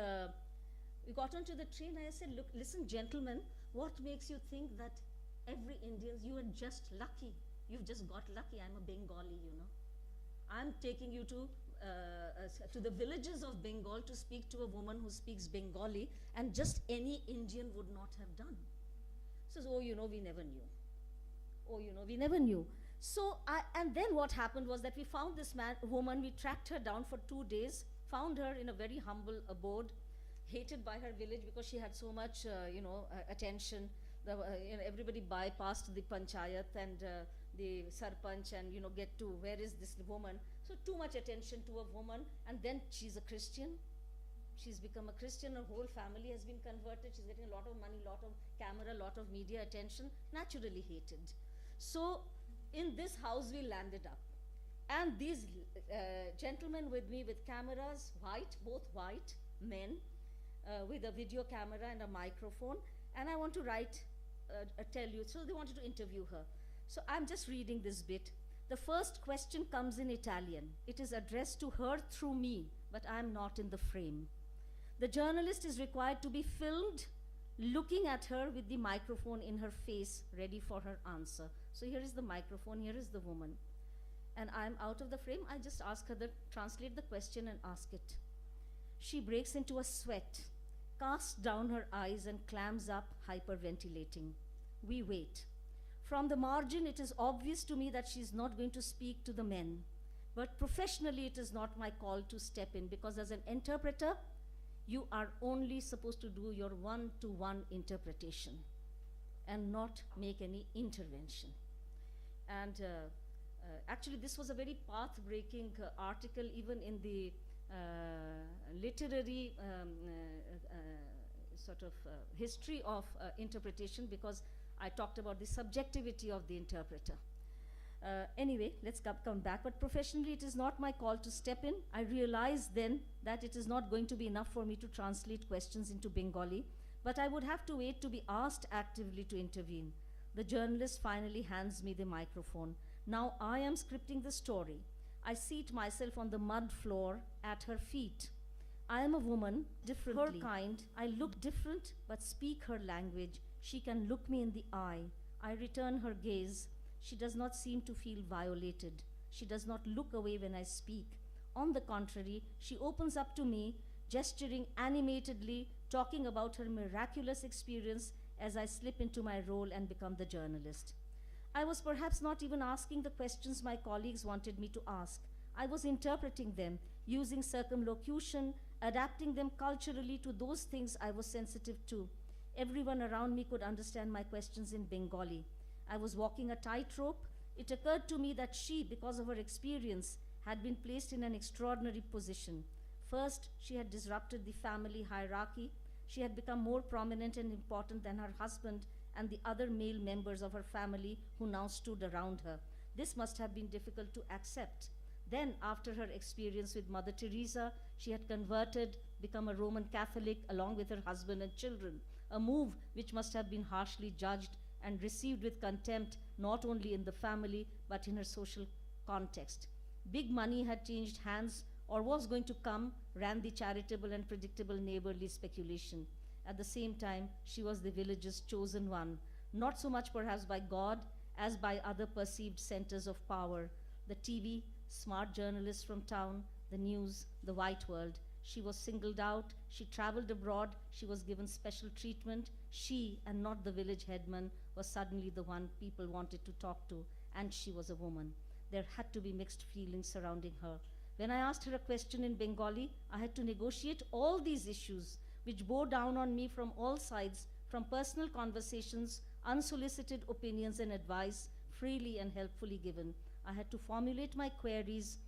we got onto the train. I said, look, listen, gentlemen, what makes you think that every Indian, you are just lucky? You've just got lucky. I'm a Bengali, I'm taking you to the villages of Bengal to speak to a woman who speaks Bengali, and just any Indian would not have done. Says, oh, we never knew. Oh, we never knew. So, and then what happened was that we found this woman, we tracked her down for 2 days, found her in a very humble abode, hated by her village because she had so much, attention. Everybody bypassed the panchayat and the sarpanch and, get to where is this woman. So too much attention to a woman, and then she's a Christian. She's become a Christian, her whole family has been converted, she's getting a lot of money, lot of camera, lot of media attention, naturally hated. So in this house we landed up, and these gentlemen with me with cameras, both white men, with a video camera and a microphone, and I want to tell you, so they wanted to interview her. So I'm just reading this bit. The first question comes in Italian. It is addressed to her through me, but I'm not in the frame. The journalist is required to be filmed looking at her with the microphone in her face, ready for her answer. So here is the microphone, here is the woman. And I'm out of the frame. I just ask her to translate the question and ask it. She breaks into a sweat, casts down her eyes and clams up, hyperventilating. We wait. From the margin, it is obvious to me that she's not going to speak to the men. But professionally, it is not my call to step in, because as an interpreter, you are only supposed to do your one-to-one interpretation and not make any intervention. And actually, this was a very path-breaking article, even in the literary sort of history of interpretation, because I talked about the subjectivity of the interpreter. Anyway, let's come back. But professionally, it is not my call to step in. I realized then that it is not going to be enough for me to translate questions into Bengali, but I would have to wait to be asked actively to intervene. The journalist finally hands me the microphone. Now I am scripting the story. I seat myself on the mud floor at her feet. I am a woman, differently. Her kind. I look different, but speak her language. She can look me in the eye. I return her gaze. She does not seem to feel violated. She does not look away when I speak. On the contrary, she opens up to me, gesturing animatedly, talking about her miraculous experience as I slip into my role and become the journalist. I was perhaps not even asking the questions my colleagues wanted me to ask. I was interpreting them, using circumlocution, adapting them culturally to those things I was sensitive to. Everyone around me could understand my questions in Bengali. I was walking a tightrope. It occurred to me that she, because of her experience, had been placed in an extraordinary position. First, she had disrupted the family hierarchy. She had become more prominent and important than her husband and the other male members of her family who now stood around her. This must have been difficult to accept. Then, after her experience with Mother Teresa, she had converted, become a Roman Catholic along with her husband and children, a move which must have been harshly judged and received with contempt not only in the family but in her social context. Big money had changed hands or was going to come, ran the charitable and predictable neighborly speculation. At the same time, she was the village's chosen one, not so much perhaps by God as by other perceived centers of power, the TV, smart journalists from town, the news, the white world. She was singled out, she traveled abroad, she was given special treatment. She, and not the village headman, was suddenly the one people wanted to talk to, and she was a woman. There had to be mixed feelings surrounding her. When I asked her a question in Bengali, I had to negotiate all these issues, which bore down on me from all sides, from personal conversations, unsolicited opinions and advice, freely and helpfully given. I had to formulate my queries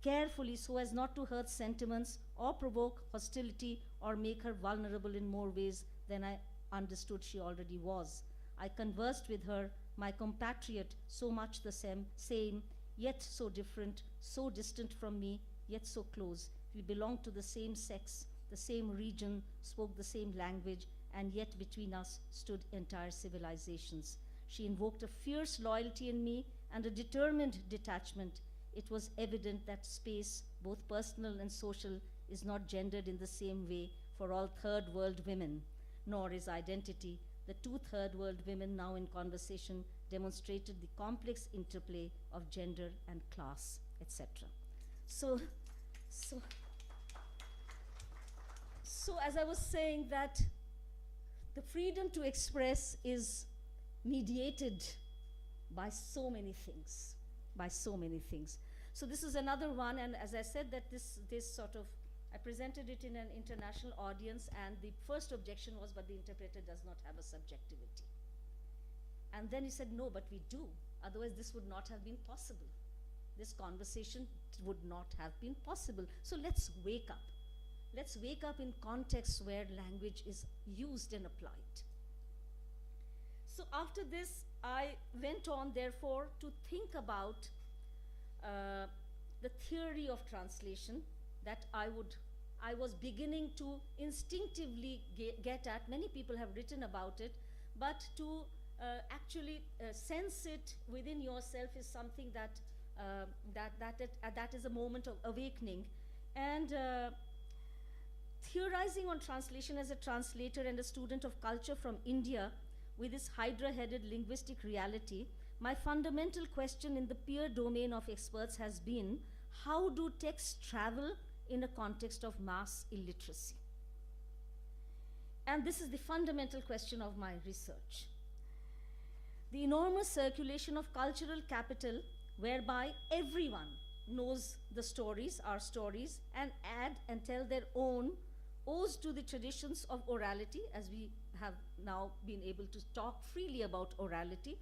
carefully so as not to hurt sentiments or provoke hostility or make her vulnerable in more ways than I understood she already was. I conversed with her, my compatriot, so much the same, yet so different, so distant from me, yet so close. We belonged to the same sex, the same region, spoke the same language, and yet between us stood entire civilizations. She invoked a fierce loyalty in me and a determined detachment. It was evident that space, both personal and social, is not gendered in the same way for all third world women, nor is identity. The two third world women now in conversation demonstrated the complex interplay of gender and class, etc. So as I was saying, that the freedom to express is mediated by so many things, So this is another one, and as I said, that this sort of, I presented it in an international audience, and the first objection was, but the interpreter does not have a subjectivity. And then he said, no, but we do. Otherwise, this would not have been possible. This conversation would not have been possible. So let's wake up. Let's wake up in contexts where language is used and applied. So after this, I went on, therefore, to think about the theory of translation that I was beginning to instinctively get at. Many people have written about it, but to actually sense it within yourself is something that is a moment of awakening. And theorizing on translation as a translator and a student of culture from India with its hydra-headed linguistic reality, my fundamental question in the peer domain of experts has been, how do texts travel in a context of mass illiteracy? And this is the fundamental question of my research. The enormous circulation of cultural capital, whereby everyone knows the stories, our stories, and add and tell their own, owes to the traditions of orality, as we have now been able to talk freely about orality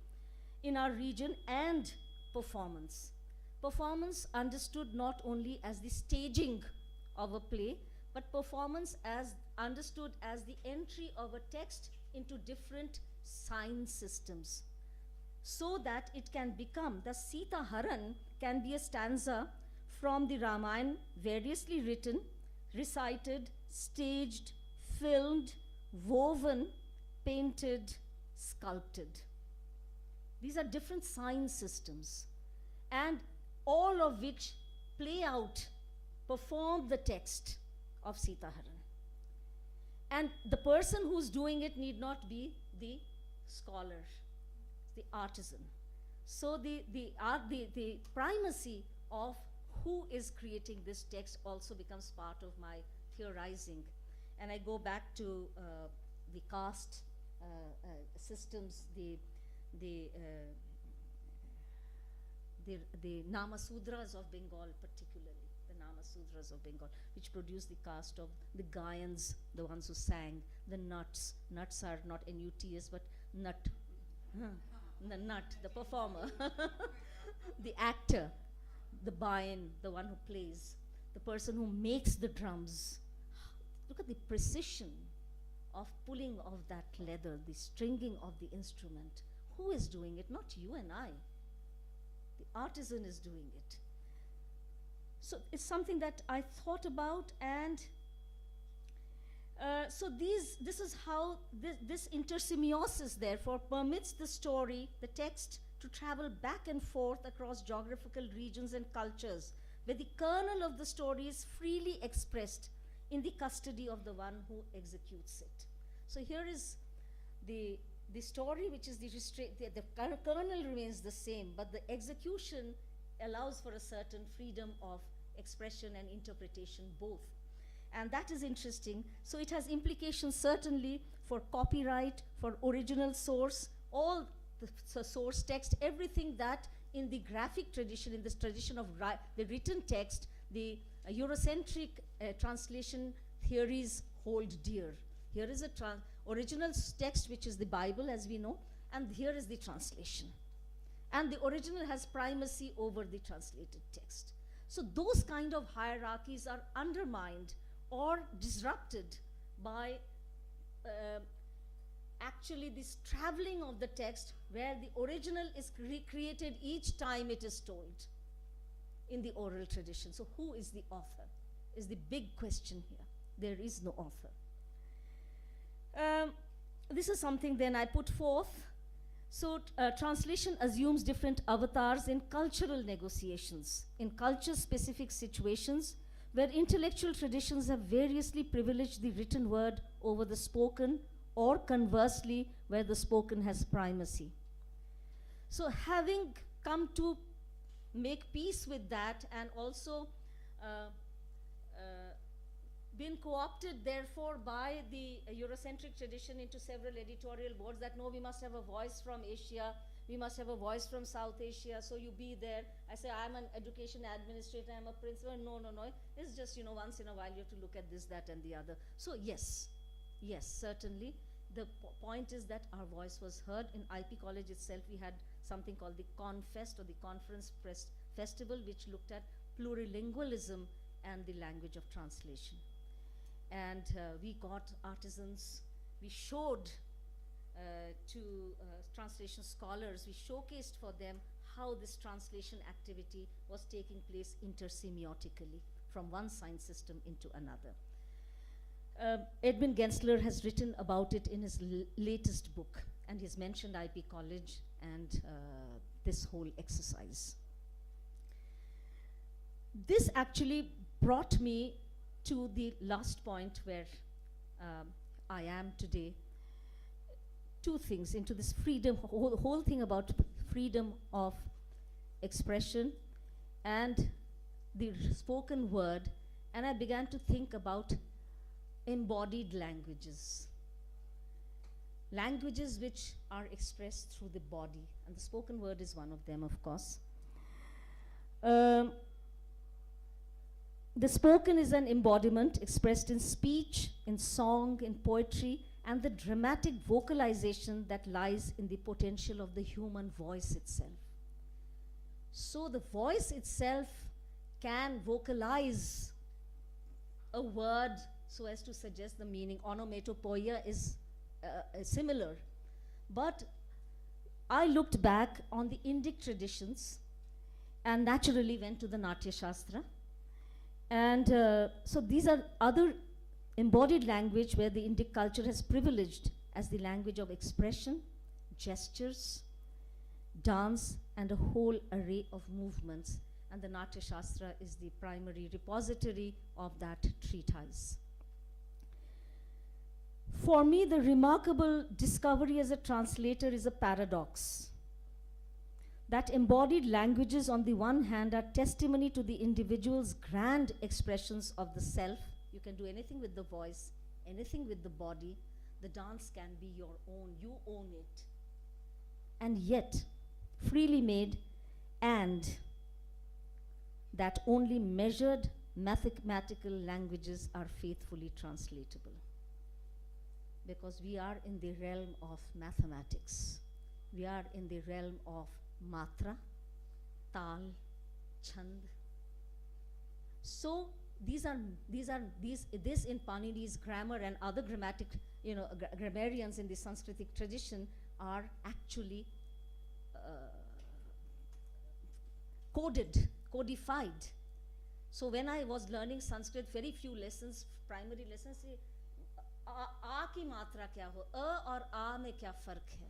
in our region, and performance. Performance understood not only as the staging of a play, but performance as understood as the entry of a text into different sign systems, so that it can become, the Sita Haran can be a stanza from the Ramayana, variously written, recited, staged, filmed, woven, painted, sculpted. These are different sign systems, and all of which play out, perform the text of Sita Haran. And the person who's doing it need not be the scholar, the artisan. So the primacy of who is creating this text also becomes part of my theorizing. And I go back to the caste systems, the Nama Sudras of Bengal, particularly the Nama Sudras of Bengal, which produce the caste of the Gayans, the ones who sang, the nuts. Nuts are not N-U-T-S, but nut. The nut, the performer, the actor, the bayan, the one who plays, the person who makes the drums. Look at the precision of pulling of that leather, the stringing of the instrument. Who is doing it? Not you and I. The artisan is doing it. So it's something that I thought about, and so this is how this intersemiosis therefore permits the story, the text, to travel back and forth across geographical regions and cultures, where the kernel of the story is freely expressed in the custody of the one who executes it. So here is the story, which is the kernel remains the same, but the execution allows for a certain freedom of expression and interpretation both. And that is interesting. So it has implications certainly for copyright, for original source, all the source text, everything that in the graphic tradition, in this tradition of the written text, the Eurocentric translation theories hold dear. Here is a original text, which is the Bible, as we know, and here is the translation. And the original has primacy over the translated text. So those kind of hierarchies are undermined or disrupted by actually this traveling of the text, where the original is recreated each time it is told in the oral tradition. So who is the author is the big question here. There is no author. This is something then I put forth. So translation assumes different avatars in cultural negotiations, in culture-specific situations, where intellectual traditions have variously privileged the written word over the spoken, or conversely, where the spoken has primacy. So having come to make peace with that, and also been co-opted therefore by the Eurocentric tradition into several editorial boards, that no, we must have a voice from Asia, we must have a voice from South Asia, so you be there. I say, I'm an education administrator, I'm a principal. No, it's just, once in a while you have to look at this, that, and the other. So yes, certainly. The point is that our voice was heard. In IP College itself, we had something called the Confest, or the Conference Press Festival, which looked at plurilingualism and the language of translation. And we got artisans, we showed to translation scholars, we showcased for them how this translation activity was taking place intersemiotically from one sign system into another. Edmund Gensler has written about it in his latest book, and he's mentioned IP College and this whole exercise. This actually brought me to the last point where I am today. Two things into this freedom, whole thing about freedom of expression and the spoken word, and I began to think about embodied languages. Languages which are expressed through the body, and the spoken word is one of them, of course. The spoken is an embodiment expressed in speech, in song, in poetry, and the dramatic vocalization that lies in the potential of the human voice itself. So the voice itself can vocalize a word so as to suggest the meaning. Onomatopoeia is similar. But I looked back on the Indic traditions and naturally went to the Natya Shastra. And so these are other embodied language where the Indic culture has privileged as the language of expression, gestures, dance, and a whole array of movements. And the Natya Shastra is the primary repository of that treatise. For me, the remarkable discovery as a translator is a paradox. That embodied languages on the one hand are testimony to the individual's grand expressions of the self. You can do anything with the voice, anything with the body. The dance can be your own, you own it. And yet, freely made, and that only measured mathematical languages are faithfully translatable. Because we are in the realm of mathematics. We are in the realm of matra, tal, chand. So this in Panini's grammar and other grammarians in the Sanskritic tradition are actually codified. So when I was learning Sanskrit, very few lessons, primary lessons, आ की मात्रा क्या हो, अ और आ में क्या फर्क है?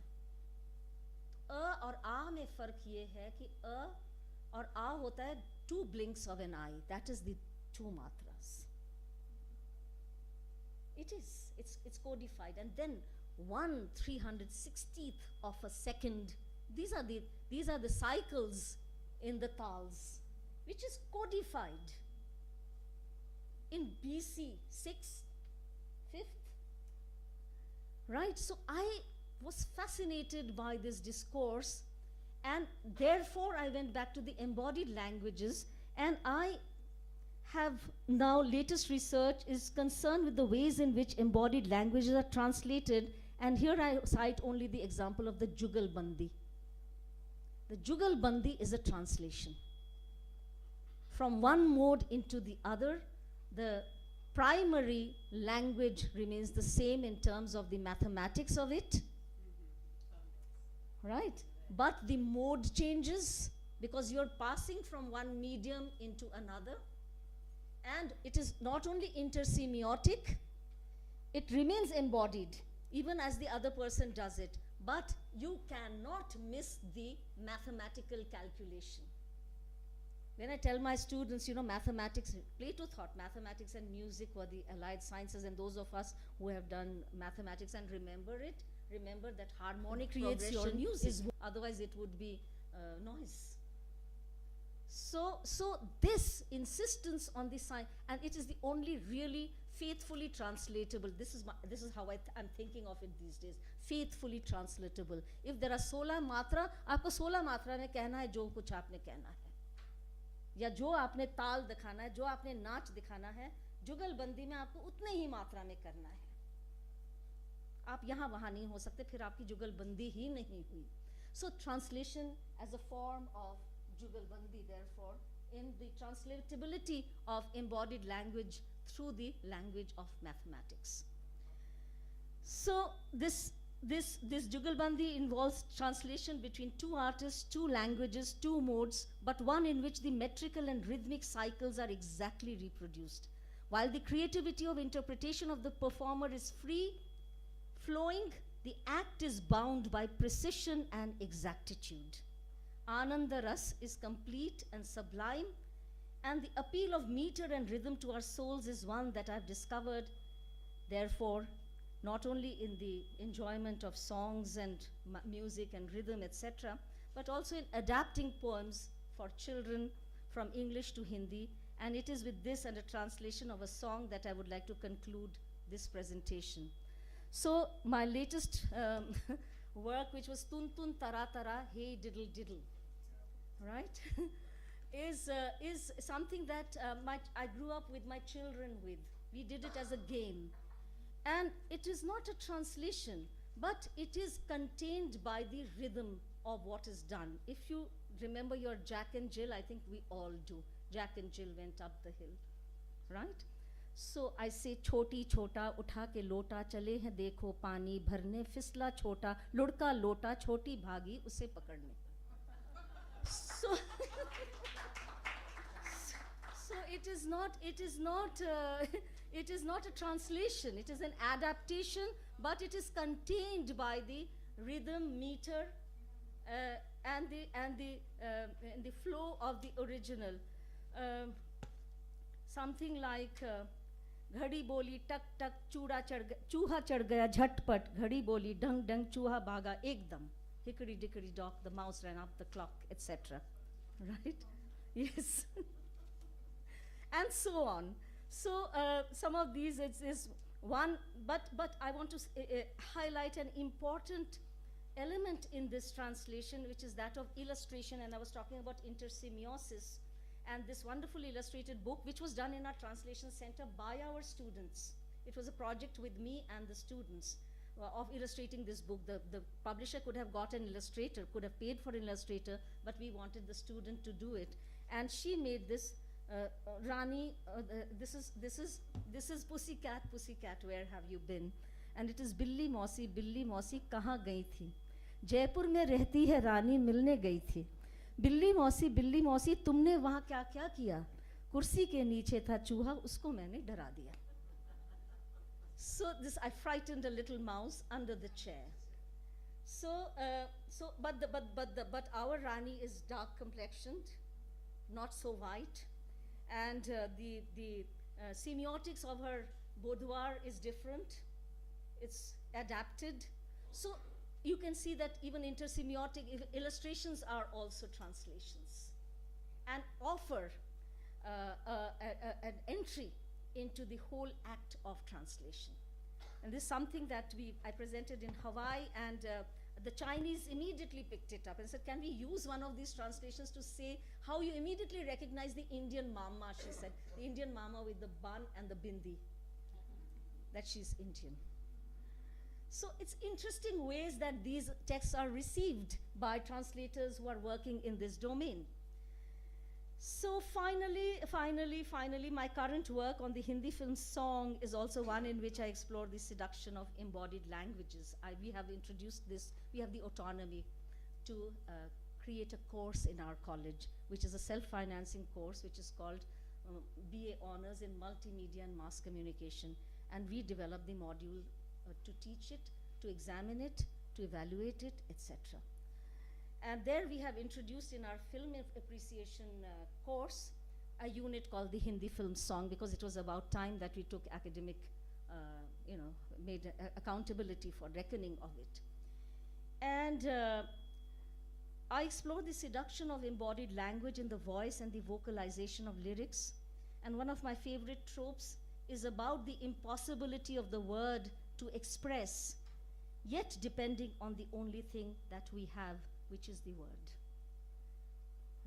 अ और आ में फर्क ये है कि अ और आ होता है two blinks of an eye. That is the two matras. It's codified, and then 1/360th of a second. These are the cycles in the tals, which is codified in BC 6th, 5th. Right? So I was fascinated by this discourse, and therefore I went back to the embodied languages, and I have now latest research is concerned with the ways in which embodied languages are translated, and here I cite only the example of the Jugalbandi. The Jugalbandi is a translation. From one mode into the other, the primary language remains the same in terms of the mathematics of it, right? But the mode changes because you're passing from one medium into another, and it is not only intersemiotic, it remains embodied even as the other person does it, but you cannot miss the mathematical calculation. When I tell my students, mathematics, Plato thought mathematics and music were the allied sciences, and those of us who have done mathematics and remember that harmonic creates your music, otherwise it would be noise. So this insistence on the sign, and it is the only really faithfully translatable. This is how I'm thinking of it these days. Faithfully translatable. If there are 16 matra, आपको 16 मात्रा में कहना है जो कुछ आपने कहना है, या जो आपने ताल दिखाना है, जो आपने नाच दिखाना है, जुगलबंदी में आपको उतने ही मात्रा में करना है. आप यहाँ वहाँ नहीं हो सकते, फिर आपकी जुगलबंदी ही नहीं हुई. So translation as a form of jugalbandi, therefore, in the translatability of embodied language through the language of mathematics. So this jugalbandi involves translation between two artists, two languages, two modes, but one in which the metrical and rhythmic cycles are exactly reproduced. While the creativity of interpretation of the performer is free flowing, the act is bound by precision and exactitude. Ananda Ras is complete and sublime, and the appeal of meter and rhythm to our souls is one that I've discovered, therefore, not only in the enjoyment of songs and music and rhythm, etc., but also in adapting poems for children from English to Hindi. And it is with this and a translation of a song that I would like to conclude this presentation. So my latest work, which was Tun Tun Tara Tara Hey Diddle Diddle, right, is something that I grew up with my children with. We did it as a game. And it is not a translation, but it is contained by the rhythm of what is done. If you remember your Jack and Jill, I think we all do. Jack and Jill went up the hill, right? So I say छोटी छोटा उठा के लोटा चले हैं देखो पानी भरने फिसला छोटा लुढ़का लोटा छोटी भागी उसे पकड़ने. So so it is not it is not a translation, it is an adaptation, but it is contained by the rhythm, meter, and the flow of the original. Something like घड़ी बोली टक टक चूहा चढ़ गया झटपट घड़ी बोली ढंग ढंग चूहा भागा एकदम hickory dickory dock the mouse ran up the clock, etc. Right? Yes. And so on. So some of these is one, but I want to highlight an important element in this translation, which is that of illustration, and I was talking about intersemiosis, and this wonderful illustrated book, which was done in our translation center by our students. It was a project with me and the students of illustrating this book. The publisher could have got an illustrator, could have paid for an illustrator, but we wanted the student to do it. And she made this Rani, this is Pussycat, Pussycat, where have you been? And it is Billy Mausi, kahan gayi thi? Jaipur में रहती है रानी मिलने गई थी. बिल्ली मौसी तुमने वहाँ क्या क्या किया? कुर्सी के नीचे था चूहा उसको मैंने डरा दिया. So this, I frightened a little mouse under the chair. But our Rani is dark complexioned, not so white, and the semiotics of her boudoir is different. It's adapted. So you can see that even intersemiotic illustrations are also translations and offer an entry into the whole act of translation. And this is something that I presented in Hawaii, and the Chinese immediately picked it up and said, can we use one of these translations to say how you immediately recognize the Indian mama, she said, the Indian mama with the bun and the bindi, that she's Indian. So it's interesting ways that these texts are received by translators who are working in this domain. So finally, my current work on the Hindi film Song is also one in which I explore the seduction of embodied languages. We have introduced this, we have the autonomy to create a course in our college, which is a self-financing course, which is called BA Honors in Multimedia and Mass Communication. And we develop the module to teach it, to examine it, to evaluate it, etc. And there we have introduced in our film appreciation course a unit called the Hindi Film Song, because it was about time that we took academic, made accountability for reckoning of it. And I explore the seduction of embodied language in the voice and the vocalization of lyrics. And one of my favorite tropes is about the impossibility of the word to express, yet depending on the only thing that we have, which is the word,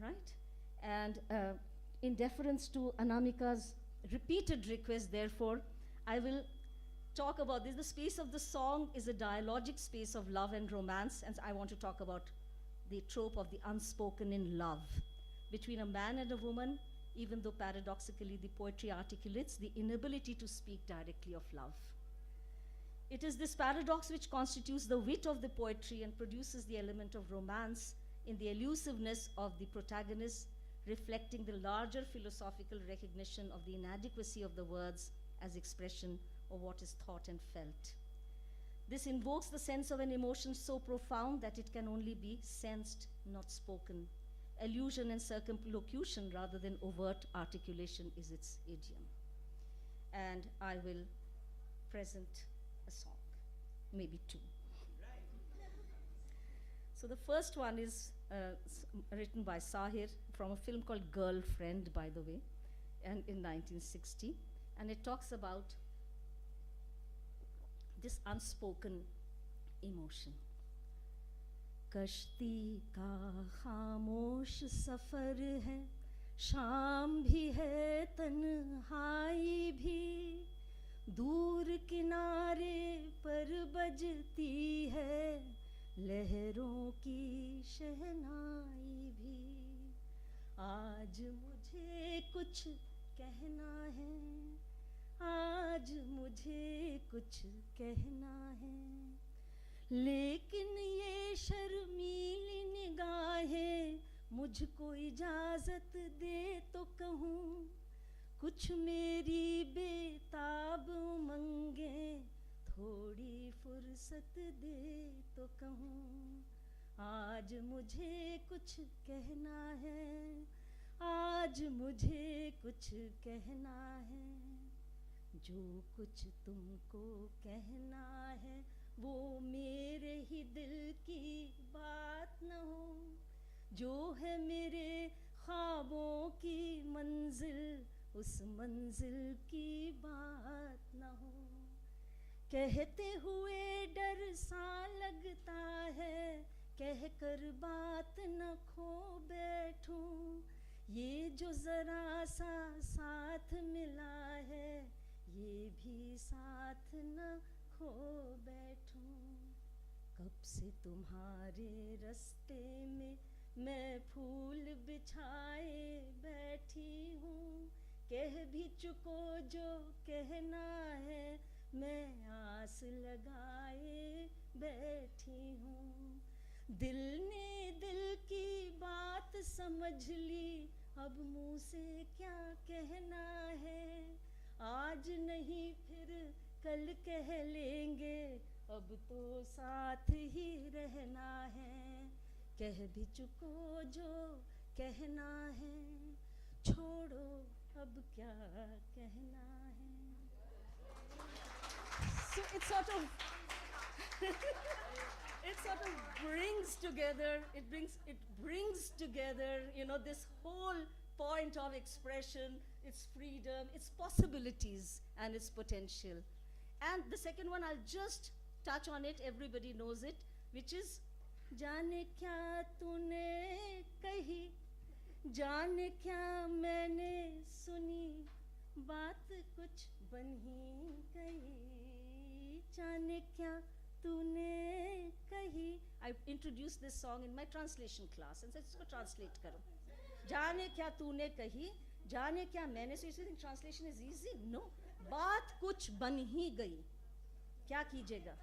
right? And in deference to Anamika's repeated request, therefore, I will talk about this. The space of the song is a dialogic space of love and romance, and I want to talk about the trope of the unspoken in love between a man and a woman, even though paradoxically the poetry articulates the inability to speak directly of love. It is this paradox which constitutes the wit of the poetry and produces the element of romance in the elusiveness of the protagonist, reflecting the larger philosophical recognition of the inadequacy of the words as expression of what is thought and felt. This invokes the sense of an emotion so profound that it can only be sensed, not spoken. Allusion and circumlocution rather than overt articulation is its idiom. And I will present a song, maybe two. So the first one is written by Sahir from a film called Girlfriend, by the way, and in 1960, and it talks about this unspoken emotion. कश्ती का खामोश सफर है, शाम भी है तन्हाई भी, दूर किनारे पर बजती है लहरों की शहनाई भी। आज मुझे कुछ कहना है, आज मुझे कुछ कहना है, लेकिन ये शर्मीली निगाहें मुझको इजाजत दे तो कहूँ, कुछ मेरी बेताब उमंगें थोड़ी फुर्सत दे तो कहूँ। आज मुझे कुछ कहना है, आज मुझे कुछ कहना है, जो कुछ तुमको कहना है वो मेरे ही दिल की बात न हो, जो है मेरे ख्वाबों की मंजिल उस मंजिल की बात न हो। कहते हुए डर सा लगता है, कह कर बात न खो बैठूं, ये जो जरा सा साथ मिला है ये भी साथ न खो बैठूं। कब से तुम्हारे रास्ते में मैं फूल बिछाए बैठी हूँ, कह भी चुको जो कहना है, मैं आस लगाए बैठी हूँ। दिल ने दिल की बात समझ ली, अब मुँह से क्या कहना है, आज नहीं फिर कल कह लेंगे, अब तो साथ ही रहना है, कह भी चुको जो कहना है, छोड़ो अब क्या कहना है। So it sort of it sort of brings together, it brings together, you know, this whole point of expression, its freedom, its possibilities, and its potential. And the second one, I'll just touch on it, everybody knows it, which is जाने क्या तूने कही, जाने क्या मैंने सुनी, बात कुछ बन ही गई, जाने क्या तूने कही. I introduced this song in my translation class and said, इसको translate करो. जाने क्या तूने कही, जाने क्या मैंने. So you think translation is easy? No. बात कुछ बन ही गई. क्या कीजिएगा?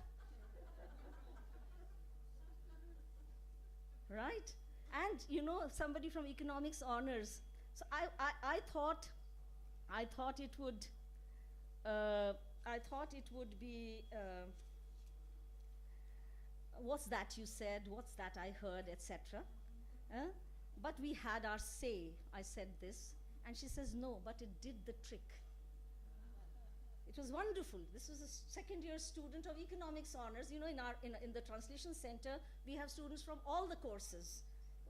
Right? And you know, somebody from economics honors. So I thought it would be what's that you said, what's that I heard, etc. But we had our say. I said this, and she says no, but it did the trick. It was wonderful. This was a second-year student of economics honors. You know, in the translation center, we have students from all the courses,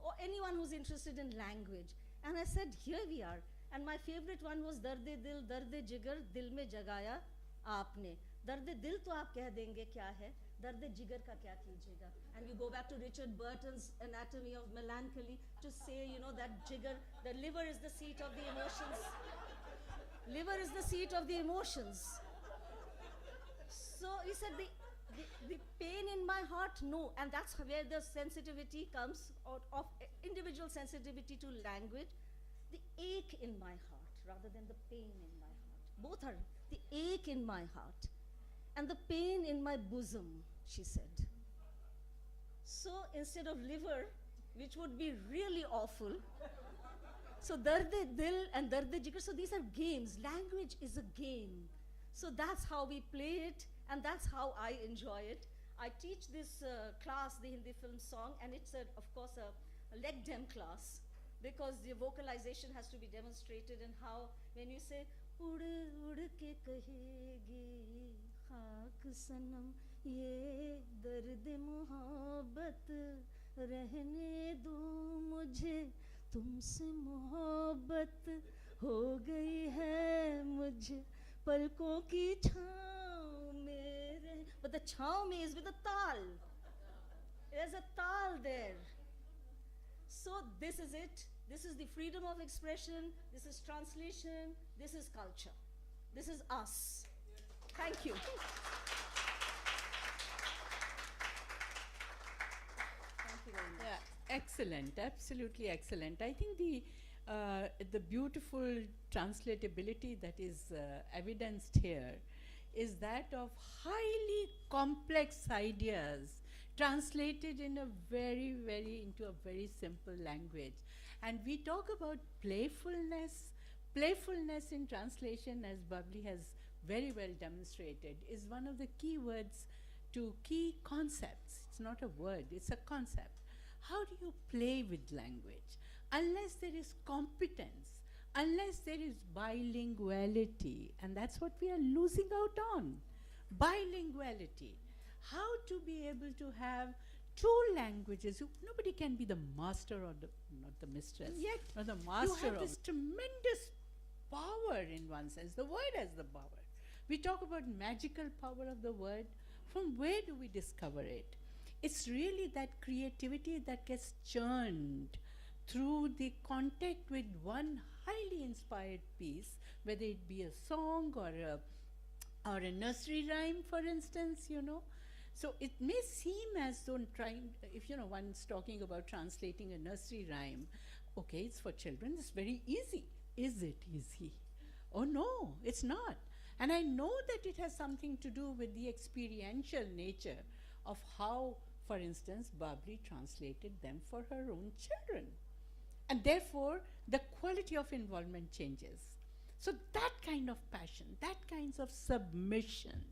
or anyone who's interested in language. And I said, here we are. And my favorite one was Darde Dil, Darde Jigar, Dil mein jagaya aapne. Darde Dil to aap keh denge kya hai, Darde Jigar ka kya kijega. And you go back to Richard Burton's Anatomy of Melancholy to say, you know, that jigar, the liver is the seat of the emotions. Liver is the seat of the emotions. So he said, the pain in my heart, no. And that's where the sensitivity comes out of individual sensitivity to language. The ache in my heart rather than the pain in my heart. Both are the ache in my heart and the pain in my bosom, she said. So instead of liver, which would be really awful, so darde dil and darde jigar, so these are games. Language is a game. So that's how we play it, and that's how I enjoy it. I teach this class, the Hindi film song, and it's of course a leg dem class, because the vocalization has to be demonstrated, and how when you say ud ud ke kahegi khak sanam ye dard mohabbat rehne do mujhe तुमसे मोहब्बत हो गई है मुझे पलकों की छाँव में. But the छाँव में is with a tal. There's a tal there. So this is it. This is the freedom of expression. This is translation. This is culture. This is us. Thank you. Thank you very much.
Yeah, excellent, absolutely excellent. I think the the beautiful translatability that is evidenced here is that of highly complex ideas translated in a into a very simple language. And we talk about playfulness. Playfulness in translation, as Babli has very well demonstrated, is one of the key words to key concepts. It's not a word, it's a concept. How do you play with language? Unless there is competence, unless there is bilinguality, and that's what we are losing out on. Bilinguality. How to be able to have two languages. Nobody can be the master or not the mistress,
Yet
or the master
have
of this tremendous power in one sense. The word has the power. We talk about magical power of the word. From where do we discover it? It's really that creativity that gets churned through the contact with one highly inspired piece, whether it be a song or a nursery rhyme, for instance, you know. So it may seem as though if one's talking about translating a nursery rhyme, okay, it's for children, it's very easy. Is it easy? Oh no, it's not. And I know that it has something to do with the experiential nature of how, for instance, Babli translated them for her own children. And therefore, the quality of involvement changes. So that kind of passion, that kinds of submission,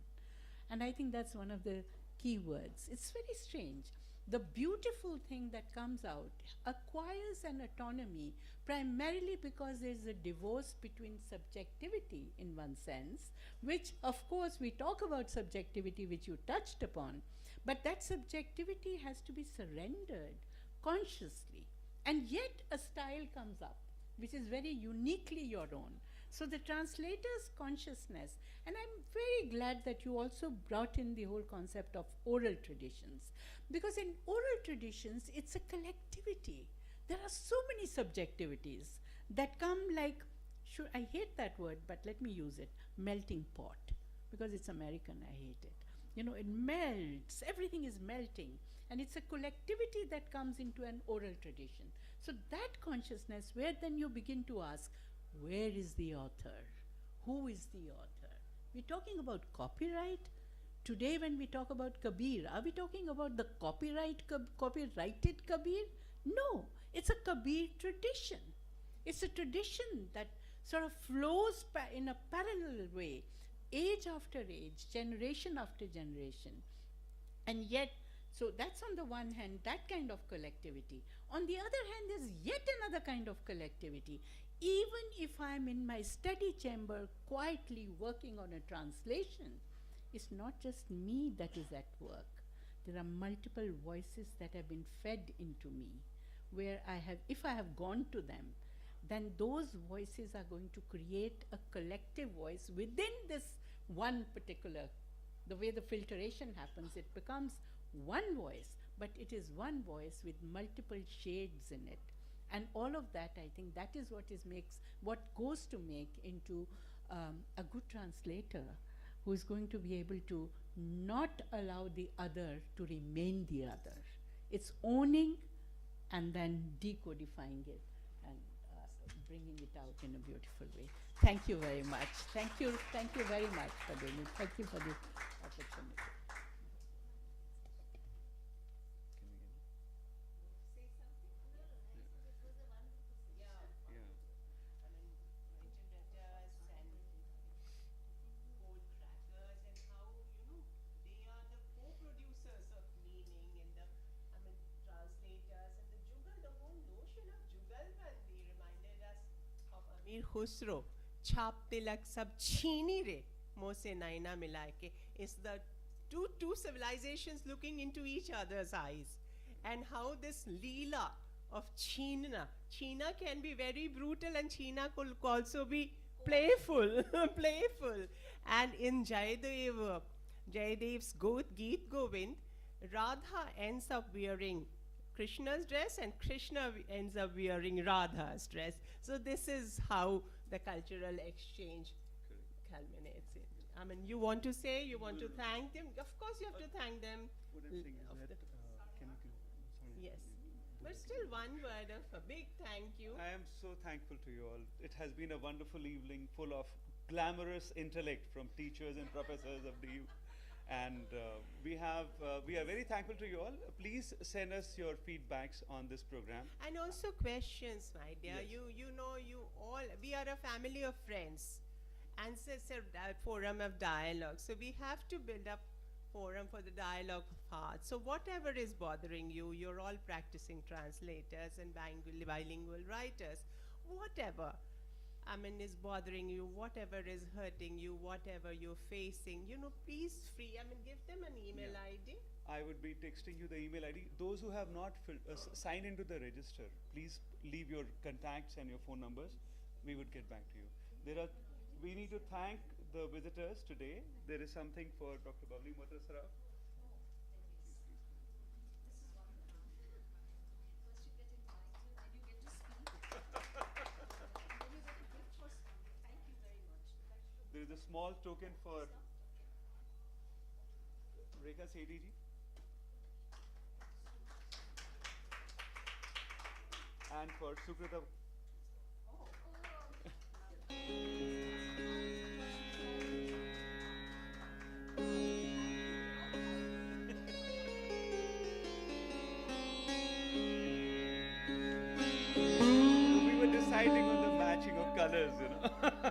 and I think that's one of the key words. It's very strange. The beautiful thing that comes out acquires an autonomy primarily because there's a divorce between subjectivity in one sense, which of course we talk about subjectivity, which you touched upon, but that subjectivity has to be surrendered consciously. And yet a style comes up, which is very uniquely your own. So the translator's consciousness, and I'm very glad that you also brought in the whole concept of oral traditions, because in oral traditions, it's a collectivity. There are so many subjectivities that come like, I hate that word, but let me use it, melting pot, because it's American, I hate it. You know, it melts, everything is melting, and it's a collectivity that comes into an oral tradition. So that consciousness, where then you begin to ask, where is the author? Who is the author? We're talking about copyright. Today when we talk about Kabir, are we talking about the copyrighted Kabir? No, it's a Kabir tradition. It's a tradition that sort of flows in a parallel way, age after age, generation after generation. And yet, so that's on the one hand, that kind of collectivity. On the other hand, there's yet another kind of collectivity. Even if I'm in my study chamber quietly working on a translation, it's not just me that is at work. There are multiple voices that have been fed into me, where if I have gone to them, then those voices are going to create a collective voice within this one particular, the way the filtration happens, it becomes one voice, but it is one voice with multiple shades in it. And all of that, I think that is what goes to make into a good translator who is going to be able to not allow the other to remain the other. It's owning and then decodifying it and bringing it out in a beautiful way. Thank you very much. Thank you very much for doing it. Thank you for the opportunity.
Khusro, Chap Tilak Sab Chini Re, Mose Naina Milai ke, is the two civilizations looking into each other's eyes, and how this Leela of China can be very brutal, and China could also be playful, playful. And in Jayadev's Geet Govind, Radha ends up wearing Krishna's dress, and Krishna ends up wearing Radha's dress. So this is how the cultural exchange culminates in. I mean, you want to thank them? Of course you have to thank them.
What I'm saying is that, can you, sorry,
Yes. But still, one word of a big thank you.
I am so thankful to you all. It has been a wonderful evening full of glamorous intellect from teachers and professors of DU. And we are very thankful to you all. Please send us your feedbacks on this program.
And also questions, my dear.
Yes.
You know, you all, we are a family of friends. And so it's a forum of dialogue. So we have to build up forum for the dialogue of heart. So whatever is bothering you, you're all practicing translators and bilingual writers. Whatever, I mean, is bothering you, whatever is hurting you, whatever you're facing, you know, please give them an email
Yeah.
ID.
I would be texting you the email ID. Those who have not signed into the register, please leave your contacts and your phone numbers. We would get back to you. We need to thank the visitors today. There is something for Dr. Babli Moitra Saraf. There is a small token for Rekha Sethi ji. And for Sukrita. We were deciding on the matching of colors, you know.